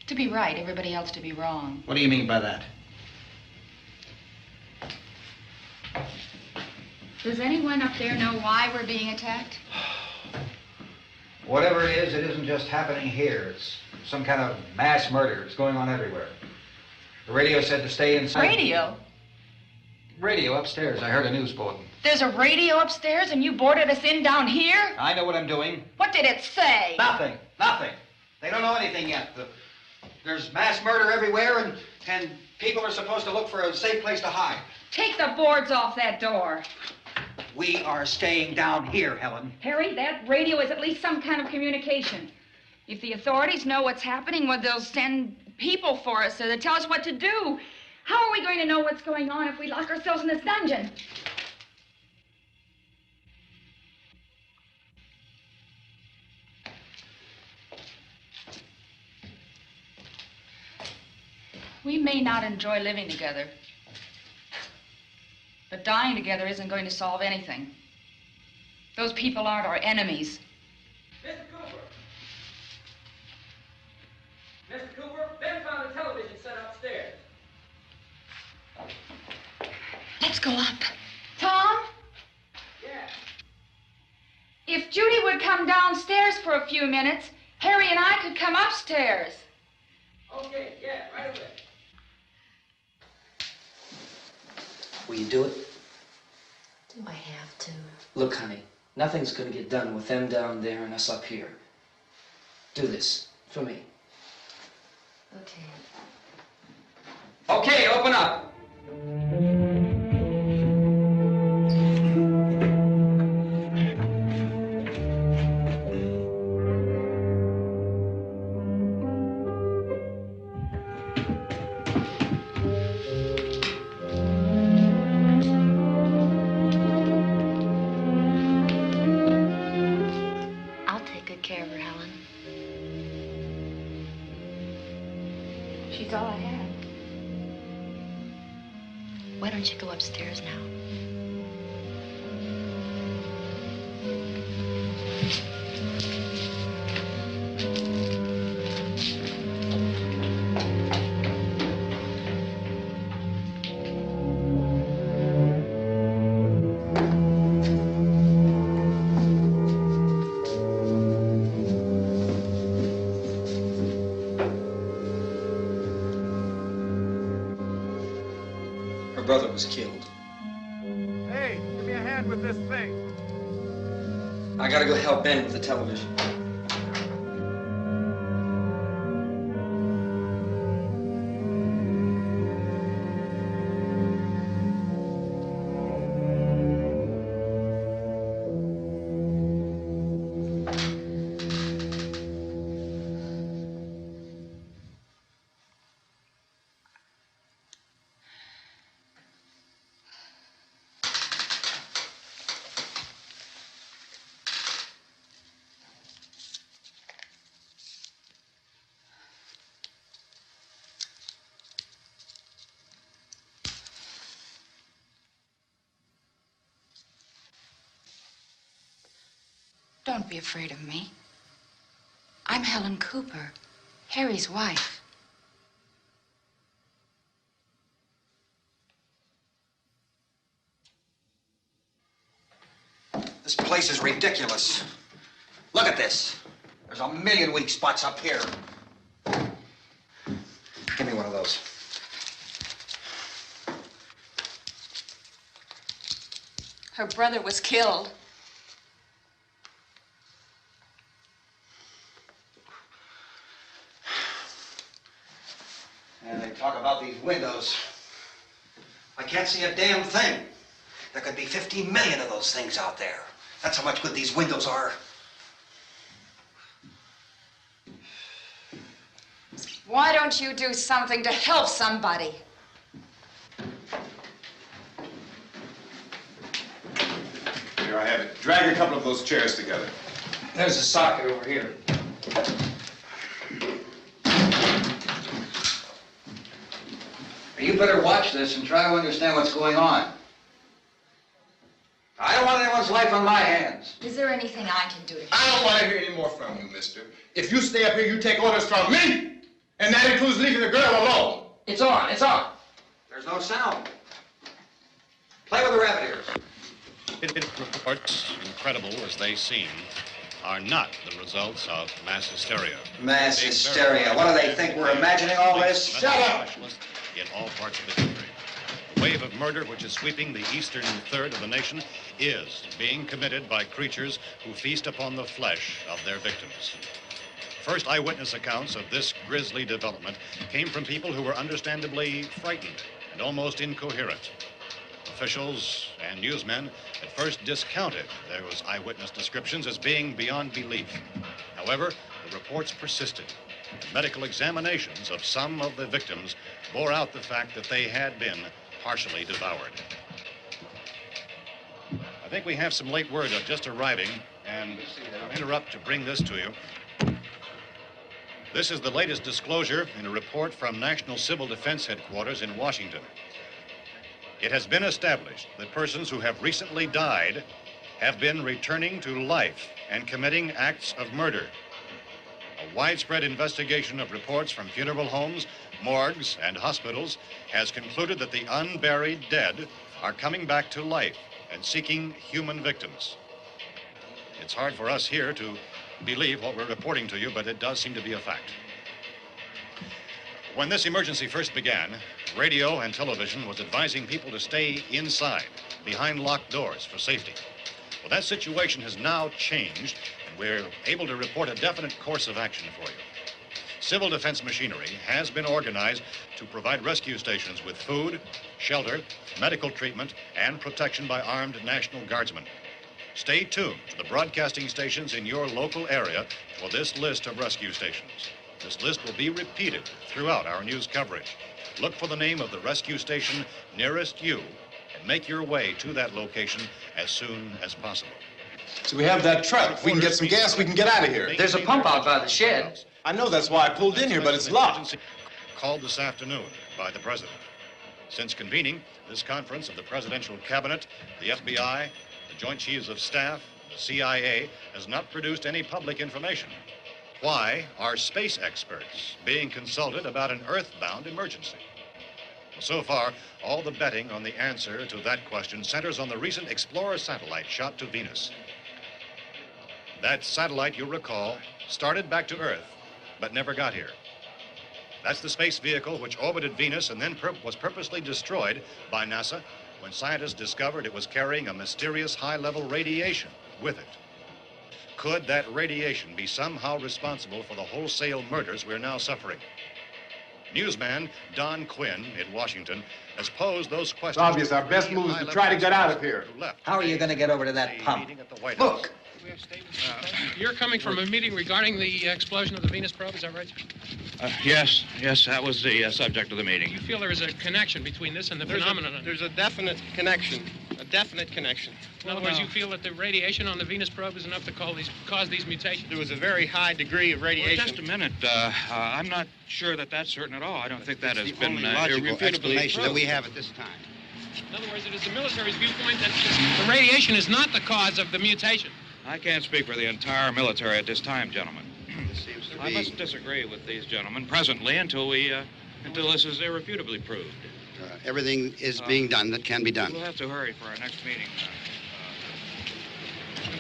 To be right, everybody else to be wrong. What do you mean by that? Does anyone up there know why we're being attacked? Whatever it isn't just happening here. It's some kind of mass murder. It's going on everywhere. The radio said to stay inside. Radio? Radio upstairs. I heard a news bulletin. There's a radio upstairs and you boarded us in down here? I know what I'm doing. What did it say? Nothing. Nothing. They don't know anything yet. There's mass murder everywhere, and people are supposed to look for a safe place to hide. Take the boards off that door. We are staying down here, Helen. Harry, that radio is at least some kind of communication. If the authorities know what's happening, well, they'll send people for us to tell us what to do. How are we going to know what's going on if we lock ourselves in this dungeon? We may not enjoy living together, but dying together isn't going to solve anything. Those people aren't our enemies. Mr. Cooper! Mr. Cooper, Ben found a television set upstairs. Let's go up. Tom? Yeah. If Judy would come downstairs for a few minutes, Harry and I could come upstairs. Okay, yeah, right away. Will you do it? Do I have to? Look, honey, nothing's gonna get done with them down there and us up here. Do this for me. Okay. Okay, open up. I'll take good care of her, Helen. She's all I have. Why don't you go upstairs now? Her brother was killed. Hey, give me a hand with this thing. I gotta go help Ben with the television. Don't be afraid of me. I'm Helen Cooper, Harry's wife. This place is ridiculous. Look at this. There's a million weak spots up here. Give me one of those. Her brother was killed. And they talk about these windows. I can't see a damn thing. There could be 15 million of those things out there. That's how much good these windows are. Why don't you do something to help somebody? Here, I have it. Drag a couple of those chairs together. There's a socket over here. You better watch this and try to understand what's going on. I don't want anyone's life on my hands. Is there anything I can do to help? I don't want to hear any more from you, mister. If you stay up here, you take orders from me. And that includes leaving the girl alone. It's on, it's on. There's no sound. Play with the rabbit ears. Reports, incredible as they seem, are not the results of mass hysteria. Mass hysteria. What do they think? We're imagining all this? Shut up! In all parts of the country. The wave of murder which is sweeping the eastern third of the nation is being committed by creatures who feast upon the flesh of their victims. First eyewitness accounts of this grisly development came from people who were understandably frightened and almost incoherent. Officials and newsmen at first discounted those eyewitness descriptions as being beyond belief. However, the reports persisted. Medical examinations of some of the victims bore out the fact that they had been partially devoured. I think we have some late word just arriving, and I'll interrupt to bring this to you. This is the latest disclosure in a report from National Civil Defense Headquarters in Washington. It has been established that persons who have recently died have been returning to life and committing acts of murder. A widespread investigation of reports from funeral homes, morgues, and hospitals has concluded that the unburied dead are coming back to life and seeking human victims. It's hard for us here to believe what we're reporting to you, but it does seem to be a fact. When this emergency first began, radio and television was advising people to stay inside, behind locked doors for safety. Well, that situation has now changed, and we're able to report a definite course of action for you. Civil defense machinery has been organized to provide rescue stations with food, shelter, medical treatment, and protection by armed National Guardsmen. Stay tuned to the broadcasting stations in your local area for this list of rescue stations. This list will be repeated throughout our news coverage. Look for the name of the rescue station nearest you and make your way to that location as soon as possible. So we have that truck. If we can get some gas, we can get out of here. There's a pump out by the shed. I know, that's why I pulled in here, but it's locked. Called this afternoon by the President. Since convening this conference of the Presidential Cabinet, the FBI, the Joint Chiefs of Staff, the CIA has not produced any public information. Why are space experts being consulted about an Earthbound emergency? Well, so far, all the betting on the answer to that question centers on the recent Explorer satellite shot to Venus. That satellite, you'll recall, started back to Earth, but never got here. That's the space vehicle which orbited Venus and then was purposely destroyed by NASA when scientists discovered it was carrying a mysterious high-level radiation with it. Could that radiation be somehow responsible for the wholesale murders we're now suffering? Newsman Don Quinn in Washington has posed those questions. It's obvious our best move is to try to get out of here. How are you going to get over to that pump? Look! You're coming from a meeting regarding the explosion of the Venus probe, is that right, sir? Yes, that was the subject of the meeting. You feel there is a connection between this and the phenomenon? There's a definite connection. In other words, you feel that the radiation on the Venus probe is enough to cause these mutations? There was a very high degree of radiation. Well, just a minute. I'm not sure that that's certain at all. I don't think that has been logical irrefutably explanation that proved. we have at this time. In other words, it is the military's viewpoint that the radiation is not the cause of the mutation. I can't speak for the entire military at this time, gentlemen. This seems to I be... must disagree with these gentlemen presently until this is irrefutably proved. everything is being done that can be done. We'll have to hurry for our next meeting.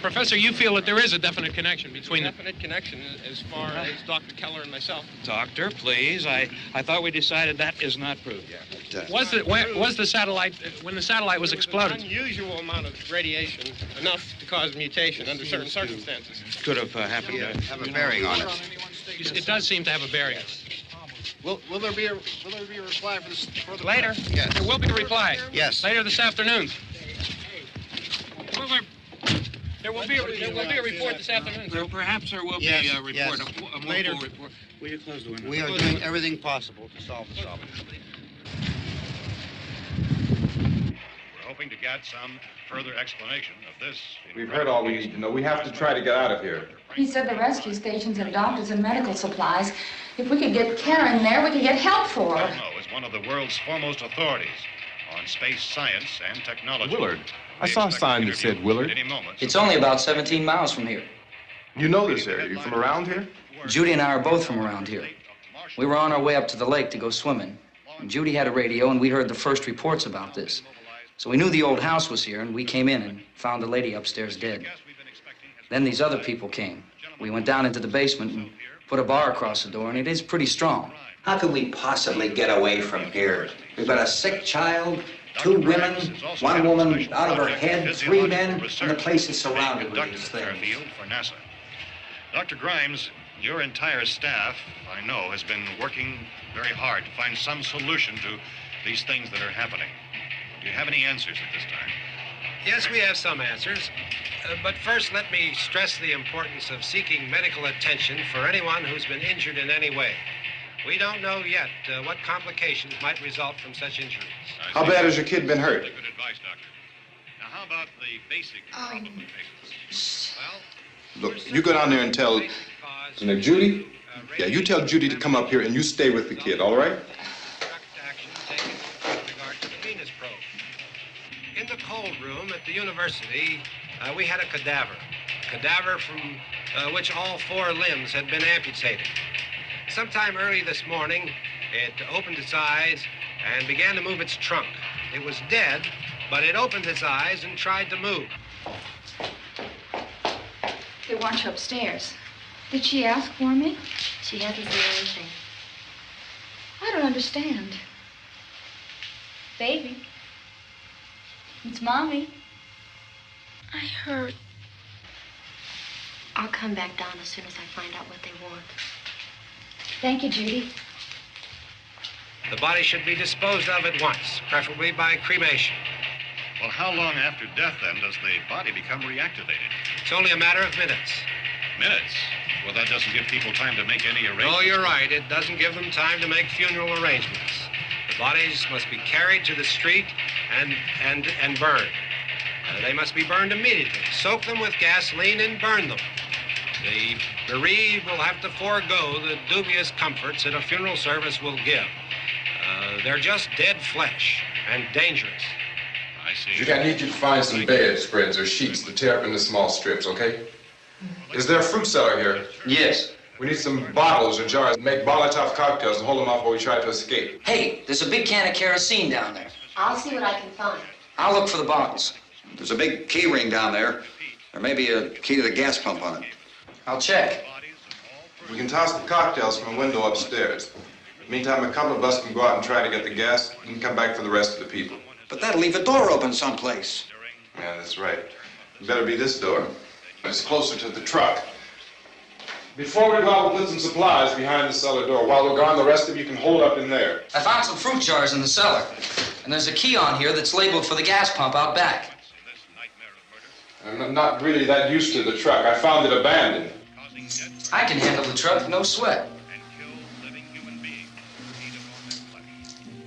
Professor, you feel that there is a definite connection between them? Definite connection as far as Dr. Keller and myself. Doctor, please. I thought we decided that is not proved yet. Was the satellite, when the satellite was exploded? An unusual amount of radiation, enough to cause mutation under certain circumstances. Could have happened to have a bearing on it. It does seem to have a bearing. Will there be a reply for this further? Later? Yes. There will be a reply. Yes. Later this afternoon. There will be a report this afternoon. Perhaps there will be a report, a full report. Will you close the window? We are doing everything possible to solve the problem. We're hoping to get some further explanation of this. We've heard all we need to know. We have to try to get out of here. He said the rescue stations had doctors and medical supplies. If we could get Karen there, we could get help for her. Cosmo is one of the world's foremost authorities on space science and technology. Willard. I saw a sign that said Willard. It's only about 17 miles from here. You know this area. You from around here? Judy and I are both from around here. We were on our way up to the lake to go swimming. And Judy had a radio, and we heard the first reports about this. So we knew the old house was here, and we came in and found the lady upstairs dead. Then these other people came. We went down into the basement and put a bar across the door, and it is pretty strong. How could we possibly get away from here? We've got a sick child, 2 women, 1 woman out of her head, 3 men, and the place is surrounded with these things. For NASA. Dr. Grimes, your entire staff, I know, has been working very hard to find some solution to these things that are happening. Do you have any answers at this time? Yes, we have some answers. But first, let me stress the importance of seeking medical attention for anyone who's been injured in any way. We don't know yet what complications might result from such injuries. How bad has your kid been hurt? Good advice, Doctor. Now, how about the basic problem of patients? Well, Look, you go down there and tell... Now, Judy? Yeah, you tell Judy to come up here and you stay with the kid, all right? In the cold room at the university, we had a cadaver from which all 4 limbs had been amputated. Sometime early this morning, it opened its eyes and began to move its trunk. It was dead, but it opened its eyes and tried to move. They want you upstairs. Did she ask for me? She hasn't said anything. I don't understand. Baby. It's Mommy. I heard. I'll come back down as soon as I find out what they want. Thank you, Judy. The body should be disposed of at once, preferably by cremation. Well, how long after death, then, does the body become reactivated? It's only a matter of minutes. Minutes? Well, that doesn't give people time to make any arrangements. Oh, you're right. It doesn't give them time to make funeral arrangements. The bodies must be carried to the street and burned. They must be burned immediately. Soak them with gasoline and burn them. The bereaved will have to forego the dubious comforts that a funeral service will give. They're just dead flesh and dangerous. I see. Judy, I need you to find some bedspreads or sheets to tear up into small strips, okay? Is there a fruit cellar here? Yes. We need some bottles or jars to make Molotov cocktails and hold them off while we try to escape. Hey, there's a big can of kerosene down there. I'll see what I can find. I'll look for the bottles. There's a big key ring down there. There may be a key to the gas pump on it. I'll check. We can toss the cocktails from a window upstairs. Meantime, a couple of us can go out and try to get the gas and come back for the rest of the people. But that'll leave a door open someplace. Yeah, that's right. It better be this door. It's closer to the truck. Before we go out, we'll put some supplies behind the cellar door. While we're gone, the rest of you can hold up in there. I found some fruit jars in the cellar. And there's a key on here that's labeled for the gas pump out back. I'm not really that used to the truck. I found it abandoned. I can handle the truck, no sweat.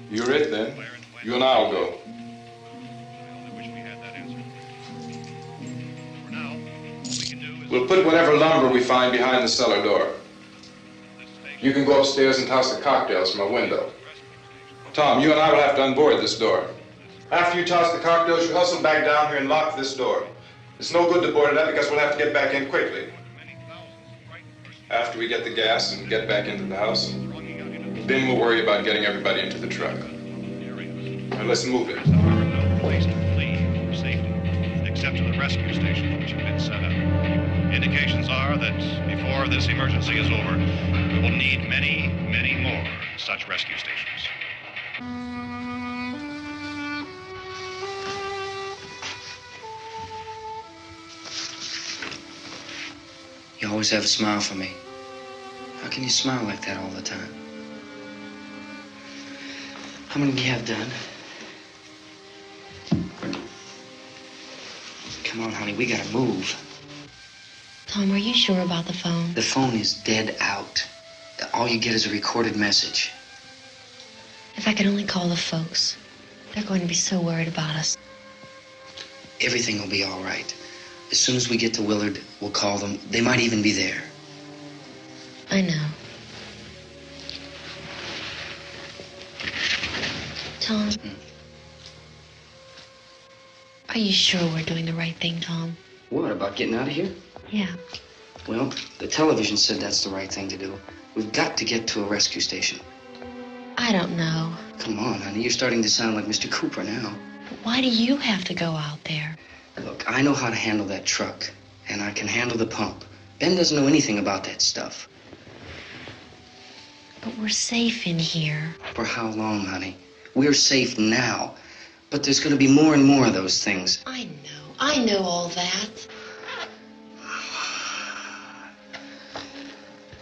You're it, then. You and I'll go. We'll put whatever lumber we find behind the cellar door. You can go upstairs and toss the cocktails from a window. Tom, you and I will have to unboard this door. After you toss the cocktails, you hustle back down here and lock this door. It's no good to board it up because we'll have to get back in quickly. After we get the gas and get back into the house, then we'll worry about getting everybody into the truck. Now let's move it. No place to flee for safety, except to the rescue stations which have been set up. Indications are that before this emergency is over, we will need many, many more such rescue stations. You always have a smile for me. How can you smile like that all the time? How many do you have done? Come on, honey, we gotta move. Tom, are you sure about the phone? The phone is dead out. All you get is a recorded message. If I could only call the folks. They're going to be so worried about us. Everything will be all right. As soon as we get to Willard, we'll call them. They might even be there. I know. Tom? Are you sure we're doing the right thing, Tom? What, about getting out of here? Yeah. Well, the television said that's the right thing to do. We've got to get to a rescue station. I don't know. Come on, honey. You're starting to sound like Mr. Cooper now. But why do you have to go out there? Look, I know how to handle that truck, and I can handle the pump. Ben doesn't know anything about that stuff. But we're safe in here. For how long, honey? We're safe now. But there's going to be more and more of those things. I know all that.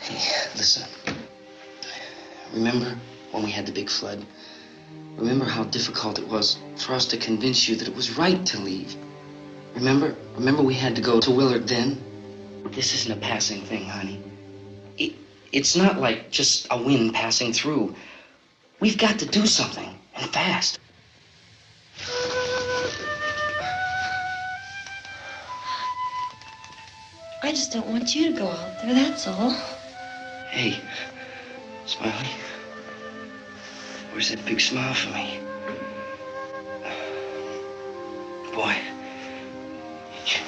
Hey, listen. Remember when we had the big flood? Remember how difficult it was for us to convince you that it was right to leave? Remember we had to go to Willard then? This isn't a passing thing, honey. It's not like just a wind passing through. We've got to do something, and fast. I just don't want you to go out there, that's all. Hey, Smiley. Where's that big smile for me? Boy,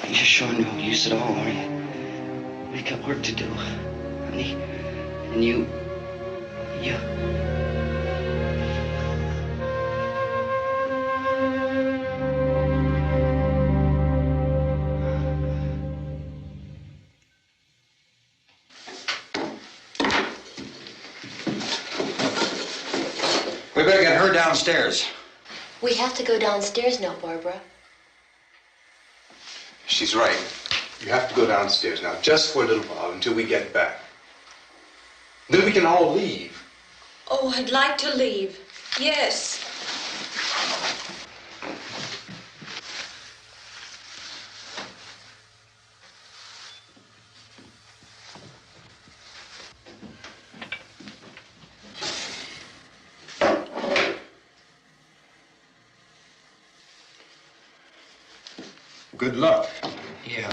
you're sure no use at all, are you? We've got work to do, honey. And you... We better get her downstairs. We have to go downstairs now, Barbara. She's right. You have to go downstairs now, just for a little while, until we get back. Then we can all leave. Oh, I'd like to leave. Yes. Good luck. Yeah.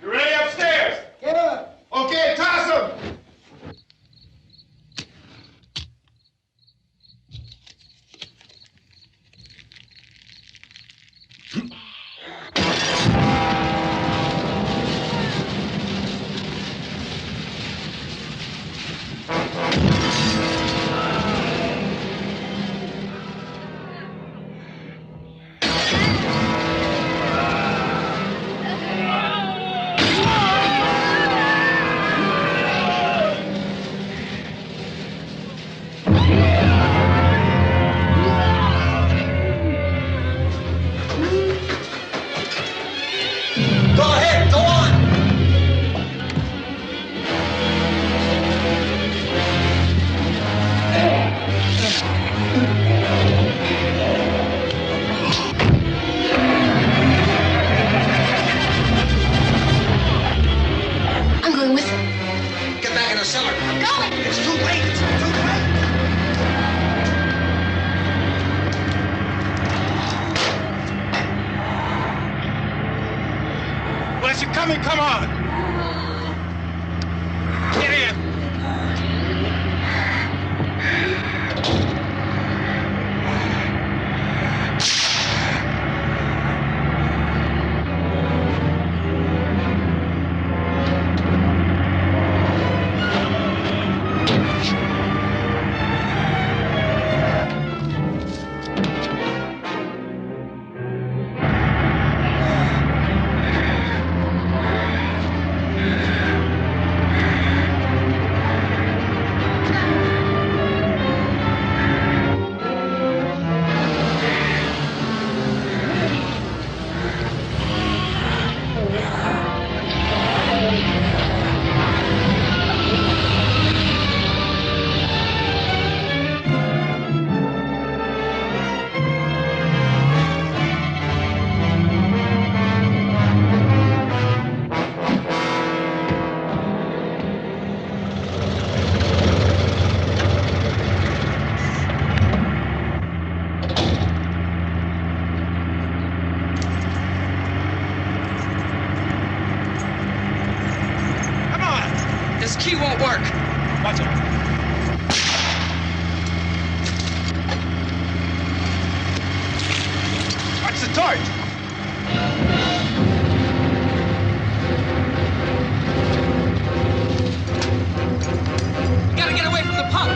You ready upstairs? Yeah. Okay, toss them. I'm going with him. Get back in the cellar. I'm going. It's too late. It's too late. Well, as you're coming, come on. Get in. torch! Gotta get away from the pump!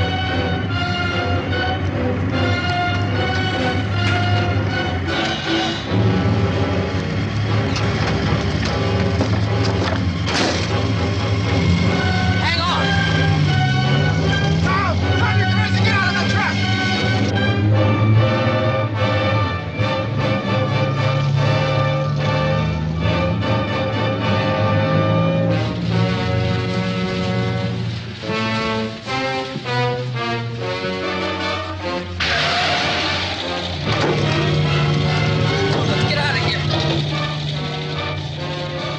Hang on! Tom! Tom, you're crazy! Get out of the truck! Let's get out of here!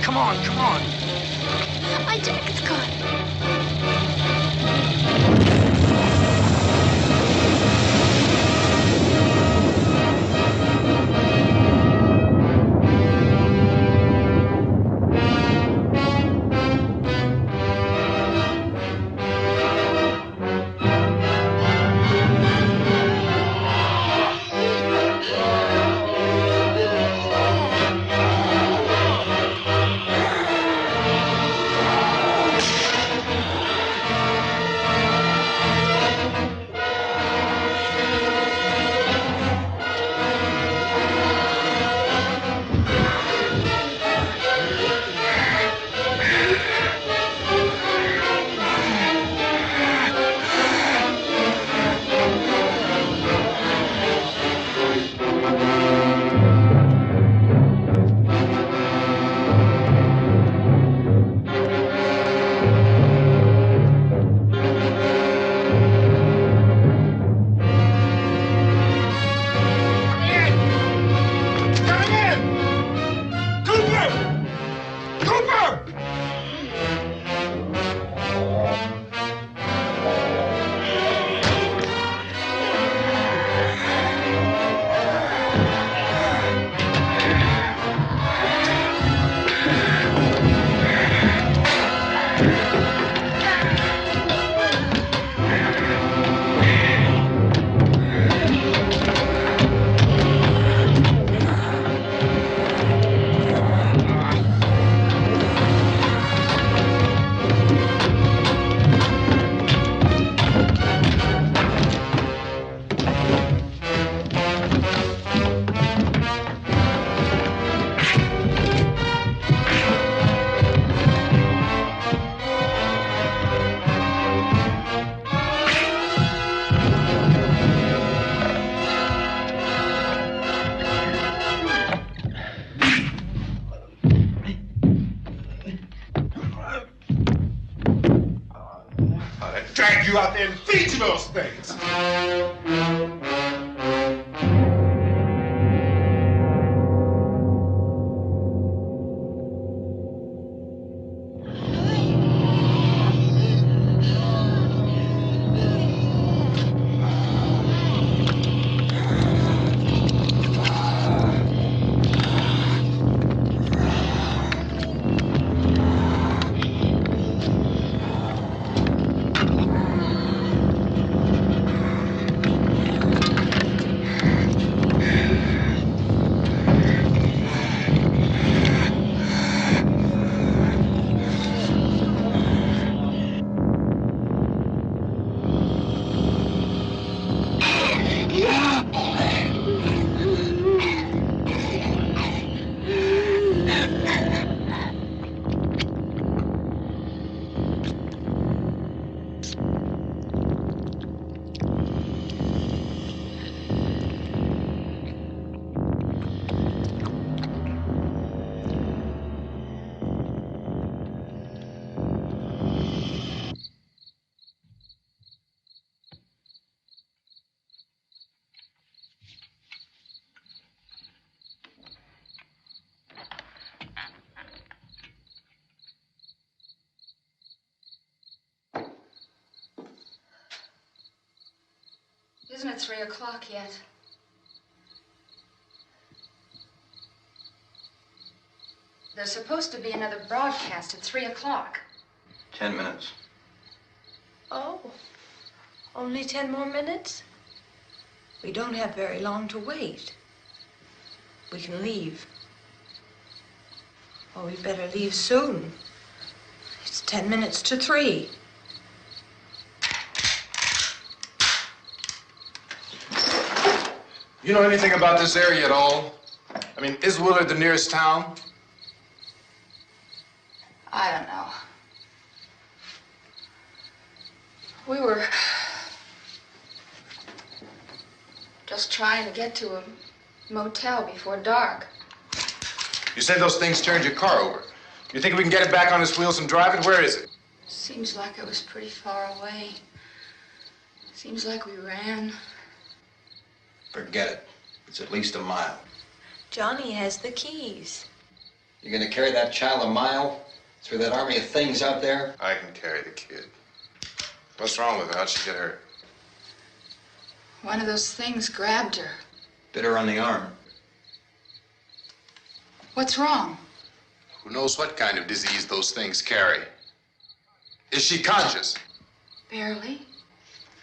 Come on, come on! My jacket's gone. Drag you out there and feed you those things. Isn't it 3 o'clock yet? There's supposed to be another broadcast at 3 o'clock. 10 minutes. Oh, only 10 more minutes? We don't have very long to wait. we can leave. Well, we better leave soon. It's 10 minutes to 3. You know anything about this area at all? I mean, is Willard the nearest town? I don't know. We were just trying to get to a motel before dark. You said those things turned your car over. You think we can get it back on its wheels and drive it? Where is it? Seems like it was pretty far away. Seems like we ran. Forget it. It's at least a mile. Johnny has the keys. You're gonna carry that child a mile through that army of things out there? I can carry the kid. What's wrong with her? How'd she get hurt? One of those things grabbed her. Bit her on the arm. What's wrong? Who knows what kind of disease those things carry? Is she conscious? Barely.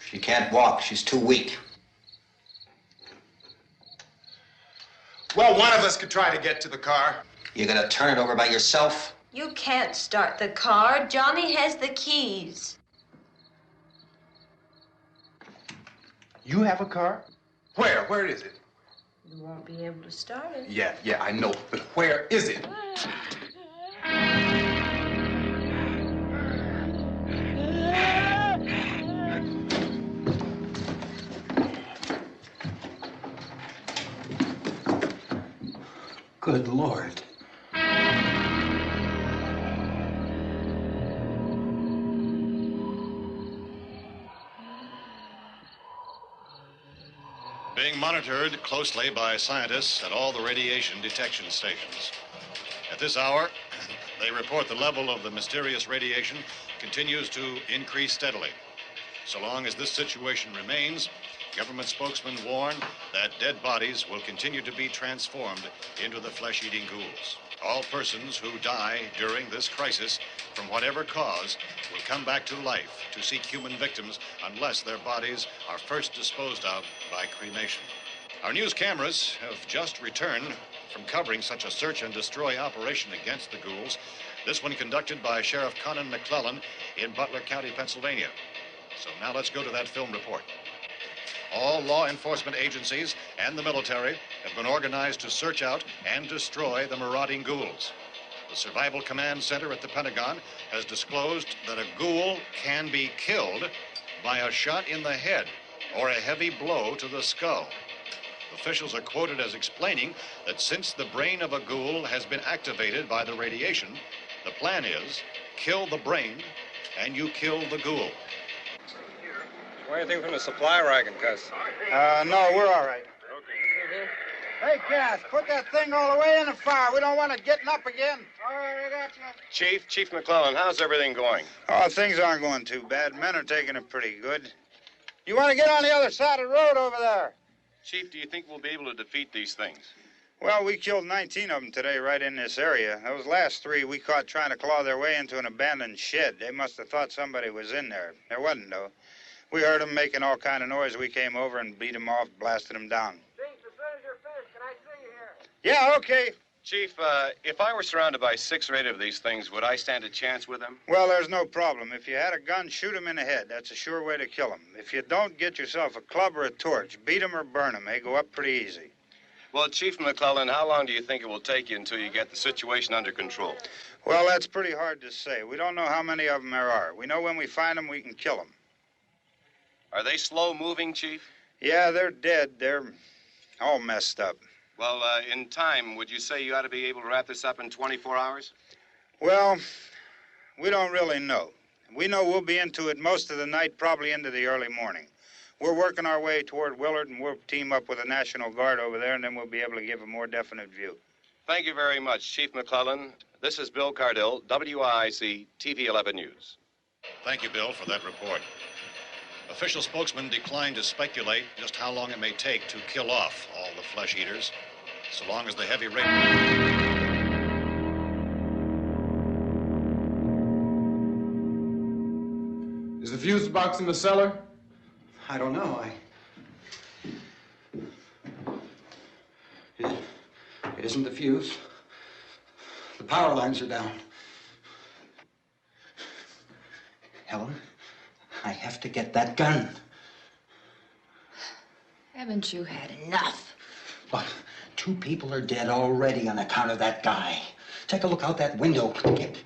She can't walk. She's too weak. Well, one of us could try to get to the car. You gonna turn it over by yourself? You can't start the car. Johnny has the keys. You have a car? Where? Where is it? You won't be able to start it. Yeah, I know. But where is it? Good Lord. Being monitored closely by scientists at all the radiation detection stations. At this hour, they report the level of the mysterious radiation continues to increase steadily. So long as this situation remains, government spokesmen warn that dead bodies will continue to be transformed into the flesh-eating ghouls. All persons who die during this crisis, from whatever cause, will come back to life to seek human victims unless their bodies are first disposed of by cremation. Our news cameras have just returned from covering such a search and destroy operation against the ghouls, this one conducted by Sheriff Conan McClellan in Butler County, Pennsylvania. So now let's go to that film report. All law enforcement agencies and the military have been organized to search out and destroy the marauding ghouls. The Survival Command Center at the Pentagon has disclosed that a ghoul can be killed by a shot in the head or a heavy blow to the skull. Officials are quoted as explaining that since the brain of a ghoul has been activated by the radiation, the plan is kill the brain and you kill the ghoul. Anything from the supply wagon, Cuz? No, we're all right. Okay. Hey, Cass, put that thing all the way in the fire. We don't want it getting up again. All right, I got you. Chief McClellan, how's everything going? Oh, things aren't going too bad. Men are taking it pretty good. You want to get on the other side of the road over there? Chief, do you think we'll be able to defeat these things? Well, we killed 19 of them today right in this area. Those last 3 we caught trying to claw their way into an abandoned shed. They must have thought somebody was in there. There wasn't, though. We heard them making all kind of noise. We came over and beat them off, blasted them down. Chief, as soon as you're finished, can I see you here? Yeah, okay. Chief, if I were surrounded by 6 or 8 of these things, would I stand a chance with them? Well, there's no problem. If you had a gun, shoot them in the head. That's a sure way to kill them. If you don't, get yourself a club or a torch. Beat them or burn them. They go up pretty easy. Well, Chief McClellan, how long do you think it will take you until you get the situation under control? Well, that's pretty hard to say. We don't know how many of them there are. We know when we find them, we can kill them. Are they slow-moving, Chief? Yeah, they're dead. They're all messed up. Well, in time, would you say you ought to be able to wrap this up in 24 hours? Well, we don't really know. We know we'll be into it most of the night, probably into the early morning. We're working our way toward Willard, and we'll team up with the National Guard over there, and then we'll be able to give a more definite view. Thank you very much, Chief McClellan. This is Bill Cardill, WIC TV 11 News. Thank you, Bill, for that report. Official spokesman declined to speculate just how long it may take to kill off all the flesh eaters, so long as the heavy rain... Is the fuse box in the cellar? I don't know. isn't the fuse. The power lines are down. Helen, I have to get that gun. Haven't you had enough? Look, 2 people are dead already on account of that guy. Take a look out that window. Get...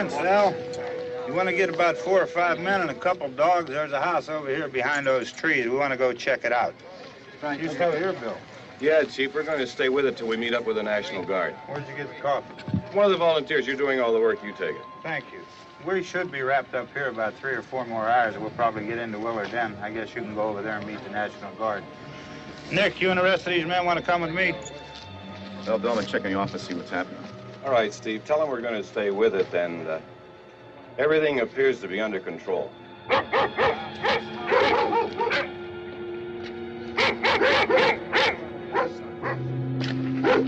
Vince, Al. You want to get about 4 or 5 men and a couple dogs? There's a house over here behind those trees. We want to go check it out. Frank, You stay here, Bill. Yeah, Chief, we're going to stay with it till we meet up with the National Guard. Where'd you get the coffee? One of the volunteers, you're doing all the work, you take it. Thank you. We should be wrapped up here about 3 or 4 more hours. We'll probably get into Willard then. I guess you can go over there and meet the National Guard. Nick, you and the rest of these men want to come with me? They'll go and check in the office, see what's happening. All right, Steve, tell them we're going to stay with it, and everything appears to be under control. We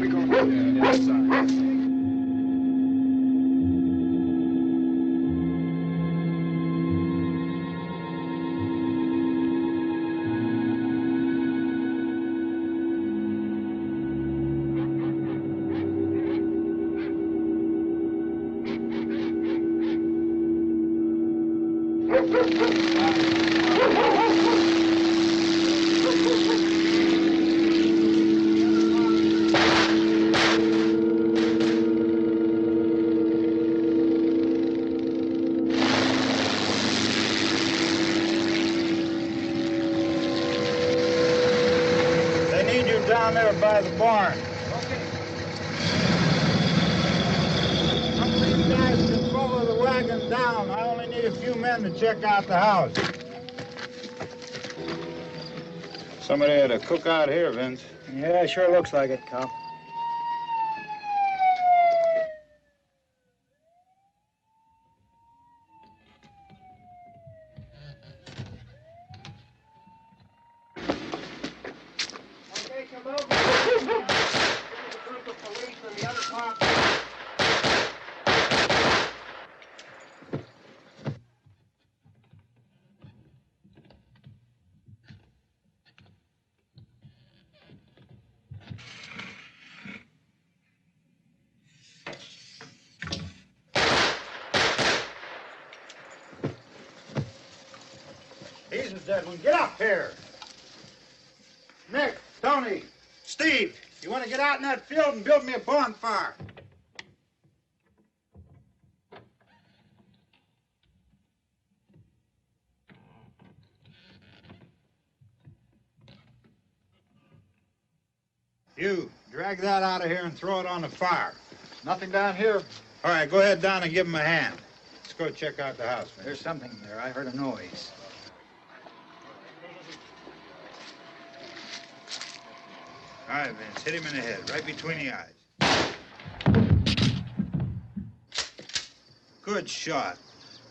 go inside. Down there by the barn. Okay. Some of these guys can follow the wagon down. I only need a few men to check out the house. Somebody had a cookout here, Vince. Yeah, sure looks like it, Cal. He's a dead one. Get up here. Nick, Tony, Steve, you want to get out in that field and build me a bonfire? You, drag that out of here and throw it on the fire. Nothing down here. All right, go ahead down and give him a hand. Let's go check out the house, man. There's something there. I heard a noise. All right, Vince, hit him in the head, right between the eyes. Good shot.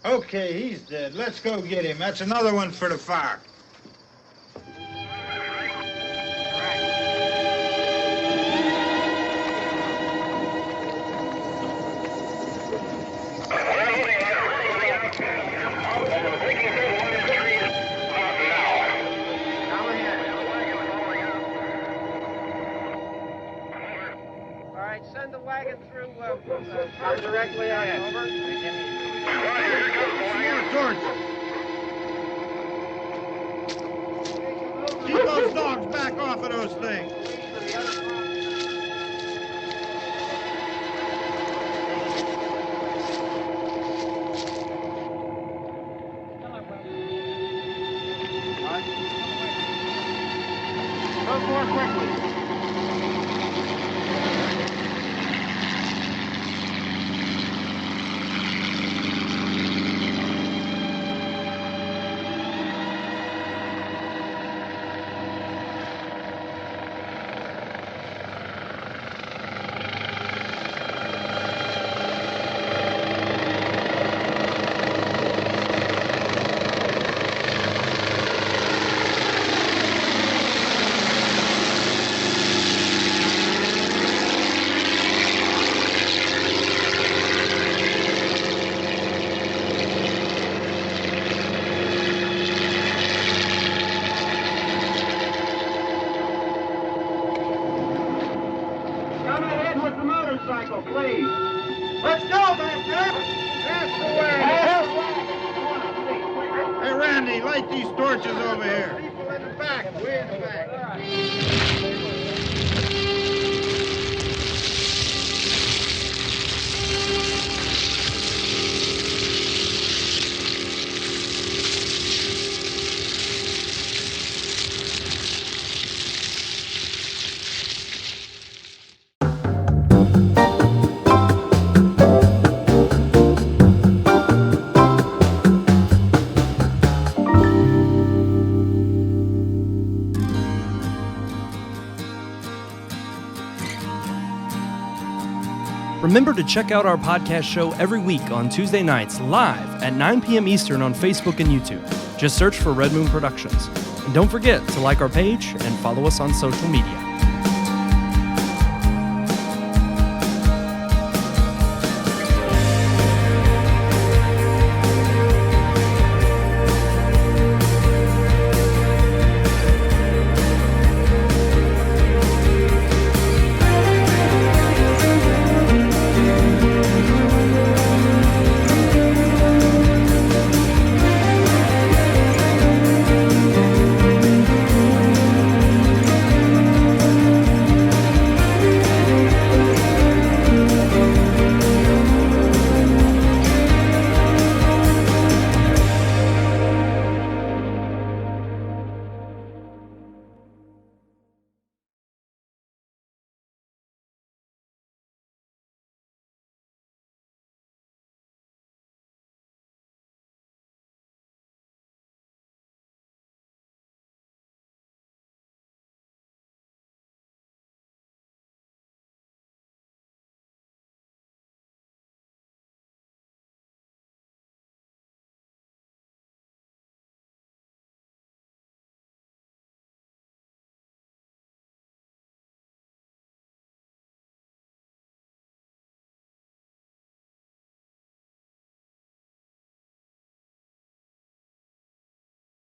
Okay, he's dead. Let's go get him. That's another one for the fire. Send the wagon through directly ahead. Over. Keep those dogs back off of those things. Go more quickly. Light these torches over here. People in the back, way in the back. Remember to check out our podcast show every week on Tuesday nights live at 9 p.m. Eastern on Facebook and YouTube. Just search for Red Moon Productions. And don't forget to like our page and follow us on social media.